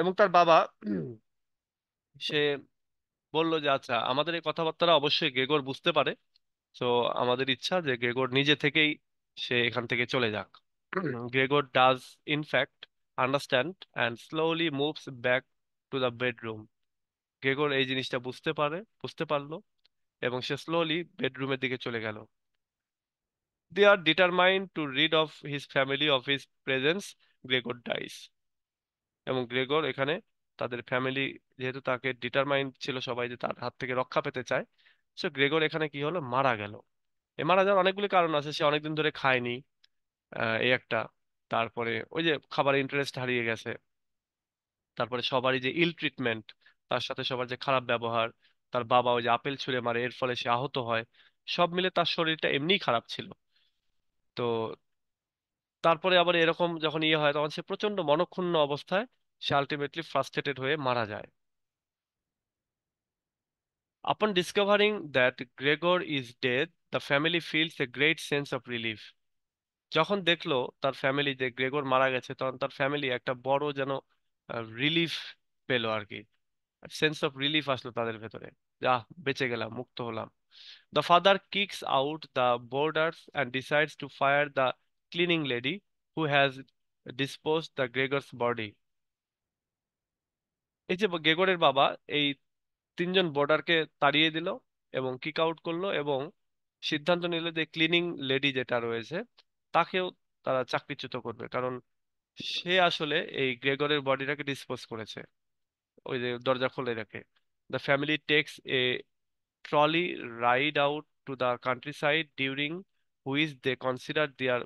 এবং তার বাবা সে বলল যে আচ্ছা, আমাদের এই কথাবার্তা অবশ্যই গ্রেগর বুঝতে পারে, তো আমাদের ইচ্ছা যে গ্রেগর নিজে থেকেই সে এখান থেকে চলে যাক। Gregor does in fact understand and slowly moves back to the bedroom. Gregor এই জিনিসটা বুঝতে পারলো এবং সে স্লোলি বেডরুমের দিকে চলে গেল। They are determined to rid of his family of his presence. Gregor dies. এবং গ্রেগর এখানে তাদের ফ্যামিলি, যেহেতু তাকে ডিটারমাইন্ড ছিল সবাই যে তার হাত থেকে রক্ষা পেতে চায়, সো গ্রেগর এখানে কি হলো, মারা গেল। এ মারা যাওয়ার অনেকগুলি কারণ আছে, সে অনেকদিন ধরে খায়নি, এই একটা। তারপরে ওই যে খাবারের ইন্টারেস্ট হারিয়ে গেছে। তারপরে সবারই যে ইল ট্রিটমেন্ট, তার সাথে সবার যে খারাপ ব্যবহার, তার বাবা ওই যে আপেল ছুঁড়ে মারে, এর ফলে সে আহত হয়। সব মিলে তার শরীরটা এমনিই খারাপ ছিল। তো তারপরে আবার এরকম যখন ইয়ে হয়, তখন সে প্রচন্ড মনক্ষুণ্ণ অবস্থায় সে আলটিমেটলি ফ্রাস্ট্রেটেড হয়ে মারা যায়। Upon discovering that Gregor is dead, the family feels a great sense of relief. যখন দেখলো তার ফ্যামিলি যে গ্রেগর মারা গেছে, তখন তার ফ্যামিলি একটা বড় যেন রিলিফ পেলো আর কি। সেন্স অফ রিলিফ আসলো তাদের ভেতরে, যা বেঁচে গেলাম, মুক্ত হলাম। The father kicks out the boarders and decides to fire the cleaning lady who has disposed the Gregor's body. এই যে গ্রেগরের বাবা এই তিনজন বোর্ডারকে তাড়িয়ে দিল এবং কিক আউট করলো, এবং সিদ্ধান্ত নিল যে ক্লিনিং লেডি যেটা রয়েছে তাকেও তারা চাকরিচ্যুত করবে, কারণ সে আসলে এই গ্রেগরের বডিটাকে ডিসপোজ করেছে, ওই যে দরজা খুলে রেখে। The family takes a trolley ride out to the countryside during which they consider their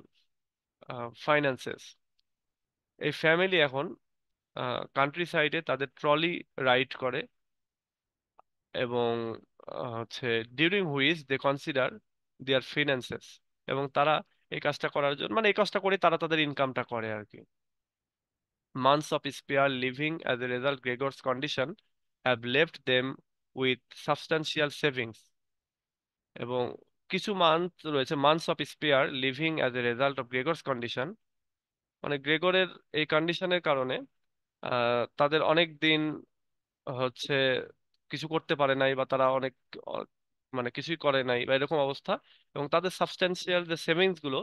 finances. এই ফ্যামিলি এখন কান্ট্রি সাইডে তাদের ট্রলি রাইড করে, এবং হচ্ছে during which they consider their finances, এবং তারা এই কাজটা করার জন্য, মানে এই কাজটা করে তারা তাদের ইনকামটা করে আর কি। Months of spare living as a result Gregor's condition have left them with substantial savings. এবং কিছু মান্থ রয়েছে, months of spare living as a result of Gregor's condition, মানে গ্রেগরের এই কন্ডিশনের কারণে তাদের অনেক দিন হচ্ছে কিছু করতে পারে নাই, বা তারা অনেক অ- মানে কিছুই করে নাই বা এরকম অবস্থা, এবং তাদের সাবস্টেন্সিয়াল যে সেভিংস গুলো,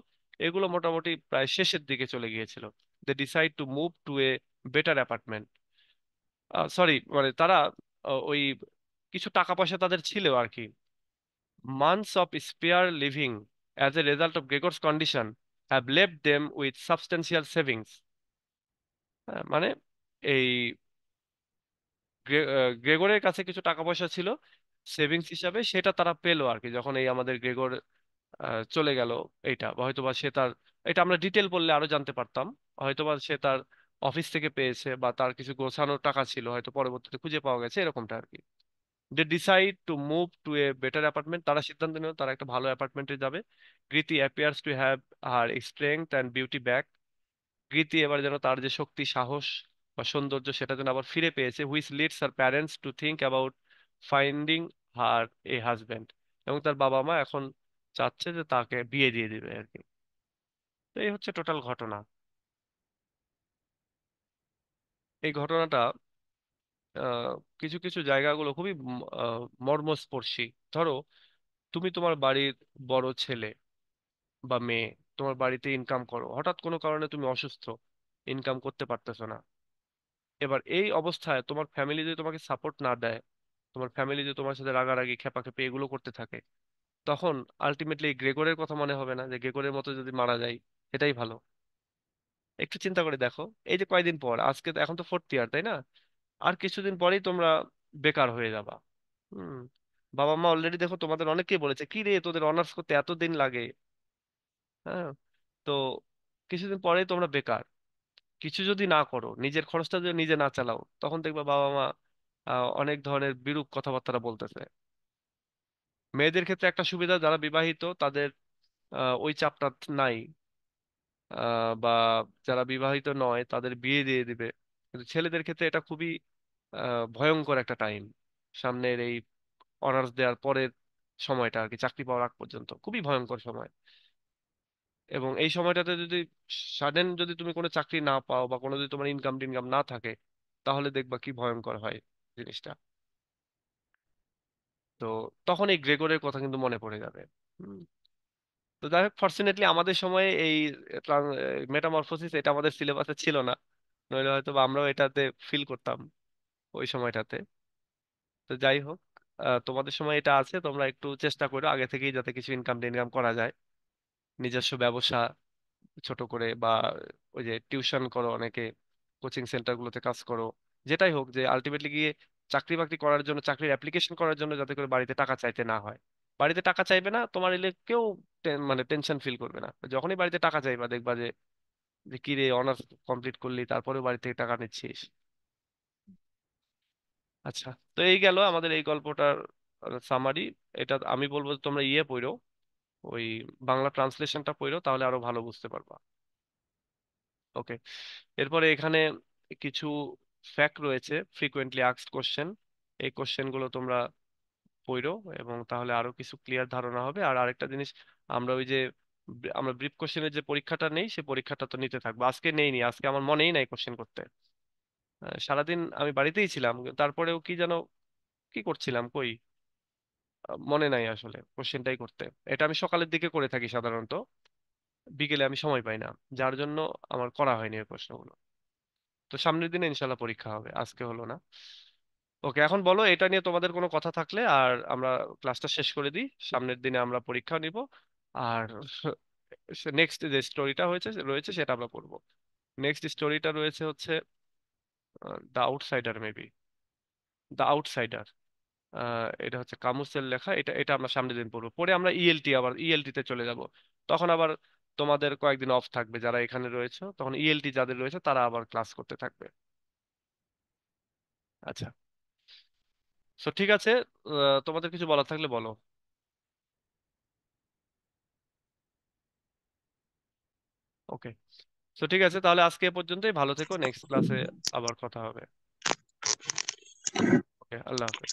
এগুলো মোটামুটি প্রায় শেষের দিকে চলে গিয়েছিল। They decide to move to a better apartment. Sorry, মানে তারা ওই কিছু টাকা পয়সা তাদের ছিল আর কি। Months of spare living as a result of Gregor's condition have left them with substantial savings. মানে এই গ্রেগরের কাছে কিছু টাকা পয়সা ছিল সেভিংস হিসাবে, সেটা তারা পেলো আর কি যখন এই আমাদের গ্রেগর চলে গেল। এইটা বা হয়তোবা সে তার, এটা আমরা ডিটেল বললে আরো জানতে পারতাম, হয়তোবা সে তার অফিস থেকে পেয়েছে, বা তার কিছু গোছানোর টাকা ছিল, হয়তো পরবর্তীতে খুঁজে পাওয়া গেছে, এরকমটা আর কি। They decide to move to a better apartment, তারা সিদ্ধান্ত নিল তারা একটা ভালো অ্যাপার্টমেন্টে যাবে। Grete appears to have her strength and beauty back, Grete এবার যেন তার যে শক্তি, সাহস বা সৌন্দর্য সেটা যেন আবার ফিরে পেয়েছে। Which leads her parents to think about finding her a husband, এবং তার বাবা মা এখন চাচ্ছে যে তাকে বিয়ে দিয়ে দিবে আর কি। তো এই হচ্ছে টোটাল ঘটনা। এই ঘটনাটা আহ, কিছু কিছু জায়গাগুলো খুবই মর্মস্পর্শী। ধরো তুমি তোমার বাড়ির বড় ছেলে বা মেয়ে, তোমার বাড়িতে ইনকাম করো, হঠাৎ কোনো কারণে তুমি অসুস্থ, ইনকাম করতে পারতেছো না। এবার এই অবস্থায় তোমার ফ্যামিলি যদি তোমাকে সাপোর্ট না দেয়, তোমার ফ্যামিলি যদি তোমার সাথে রাগারাগি খেপাখেপি এগুলো করতে থাকে, তখন আলটিমেটলি গ্রেগরের কথা মনে হবে না যে গ্রেগরের মতো যদি মারা যায় এটাই ভালো? একটু চিন্তা করে দেখো, এই যে কয়দিন পর, আজকে তো এখন তো ফোর্থ ইয়ার তাই না, আর কিছুদিন পরেই তোমরা বেকার হয়ে যাবা। হুম। বাবা মা অলরেডি দেখো তোমাদের অনেকেই বলেছে কি রে তোদের অনার্স করতে এত দিন লাগে। হ্যাঁ। তো কিছুদিন পরেই তোমরা বেকার, কিছু যদি না করো, নিজের খরচটা যদি নিজে না চালাও, তখন দেখবা বাবা মা অনেক ধরনের বিরূপ কথাবার্তা বলতেছে। মেয়েদের ক্ষেত্রে একটা সুবিধা, যারা বিবাহিত তাদের ওই চাপটা নাই। বা যারা বিবাহিত নয় তাদের বিয়ে দিয়ে দিবে। কিন্তু ছেলেদের ক্ষেত্রে এটা খুবই ভয়ঙ্কর একটা টাইম। সামনের এই অনার্স দেওয়ার পরের সময়টা আর কি, চাকরি পাওয়ার আগ পর্যন্ত খুবই ভয়ঙ্কর সময়। এবং এই সময়টাতে যদি সাডেন যদি তুমি কোনো চাকরি না পাও বা কোনো যদি তোমার ইনকাম টিনকাম না থাকে, তাহলে দেখবা কি ভয়ঙ্কর হয় জিনিসটা। তো তখন এই গ্রেগরের কথা কিন্তু মনে পড়ে যাবে। হুম। তো যাই হোক, ফর্চুনেটলি আমাদের সময়ে এই মেটামরফোসিস এটা আমাদের সিলেবাসে ছিল না, নইলে হয়তো বা আমরাও এটাতে ফিল করতাম ওই সময়টাতে। তো যাই হোক, তোমাদের সময় এটা আছে, তোমরা একটু চেষ্টা করো আগে থেকেই যাতে কিছু ইনকাম টিনকাম করা যায়, নিজস্ব ব্যবসা ছোট করে, বা ওই যে টিউশন করো অনেকে, কোচিং সেন্টার গুলোতে কাজ করো, যেটাই হোক, যে আলটিমেটলি গিয়ে চাকরি বাকরি করার জন্য, চাকরির অ্যাপ্লিকেশন করার জন্য যাতে করে বাড়িতে টাকা চাইতে না হয়। বাড়িতে টাকা চাইবে না তোমার এলে কেউ মানে টেনশন ফিল করবে না। যখনই বাড়িতে টাকা চাইবা দেখবা যে যে কি রে অনার্স কমপ্লিট করলি তারপরেও বাড়ি থেকে টাকা নিচ্ছিস। আচ্ছা, তো এই গেল আমাদের এই গল্পটার সামারি। এটা আমি বলবো যে তোমরা ইয়ে পড়ো, ওই বাংলা ট্রান্সলেশনটা পড়ো, তাহলে আরো ভালো বুঝতে পারবা। ওকে। এরপরে এখানে কিছু ফ্যাক্ট রয়েছে, ফ্রিকোয়েন্টলি আস্কড কোশ্চেন। এই কোশ্চেন গুলো তোমরা পড়ো, এবং তাহলে আরো কিছু ক্লিয়ার ধারণা হবে। আর আরেকটা জিনিস, আমরা ওই যে আমরা ব্রিফ কোশ্চেনের যে পরীক্ষাটা নেই, সেই পরীক্ষাটা তো নিতে থাকবো। আজকে নেইনি, আজকে আমার মনেই নাই কোশ্চেন করতে। সারাদিন আমি বাড়িতেই ছিলাম, তারপরেও কি যেন কি করছিলাম কই, মনে নাই আসলে কোশ্চেনটাই করতে। এটা আমি সকালের দিকে করে থাকি সাধারণত, বিকেলে আমি সময় পাই না, যার জন্য আমার করা হয়নি এই প্রশ্নগুলো। তো সামনের দিনে ইনশাল্লাহ পরীক্ষা হবে, আজকে হলো না। ওকে, এখন বলো এটা নিয়ে তোমাদের কোনো কথা থাকলে, আর আমরা ক্লাসটা শেষ করে দিই। সামনের দিনে আমরা পরীক্ষা নিব, আর নেক্সট যে স্টোরিটা রয়েছে সেটা আমরা পড়বো। নেক্সট স্টোরিটা রয়েছে হচ্ছে the outsider, maybe the outsider. এটা হচ্ছে কামুসের লেখা। এটা এটা আমরা সামনের দিন পড়বো, পরে আমরা ইএলটি, আবার ইএলটি তে চলে যাব। তখন আবার তোমাদের কয়েকদিন অফ থাকবে, যারা এখানে রয়েছে তখন ইএলটি যাদের রয়েছে তারা আবার ক্লাস করতে থাকবে। আচ্ছা, সো ঠিক আছে। তোমাদের কিছু বলার থাকলে বলো। ওকে, সো ঠিক আছে, তাহলে আজকে এ পর্যন্তই। ভালো থেকো, নেক্সট ক্লাসে আবার কথা হবে। ওকে, আল্লাহ হাফেজ।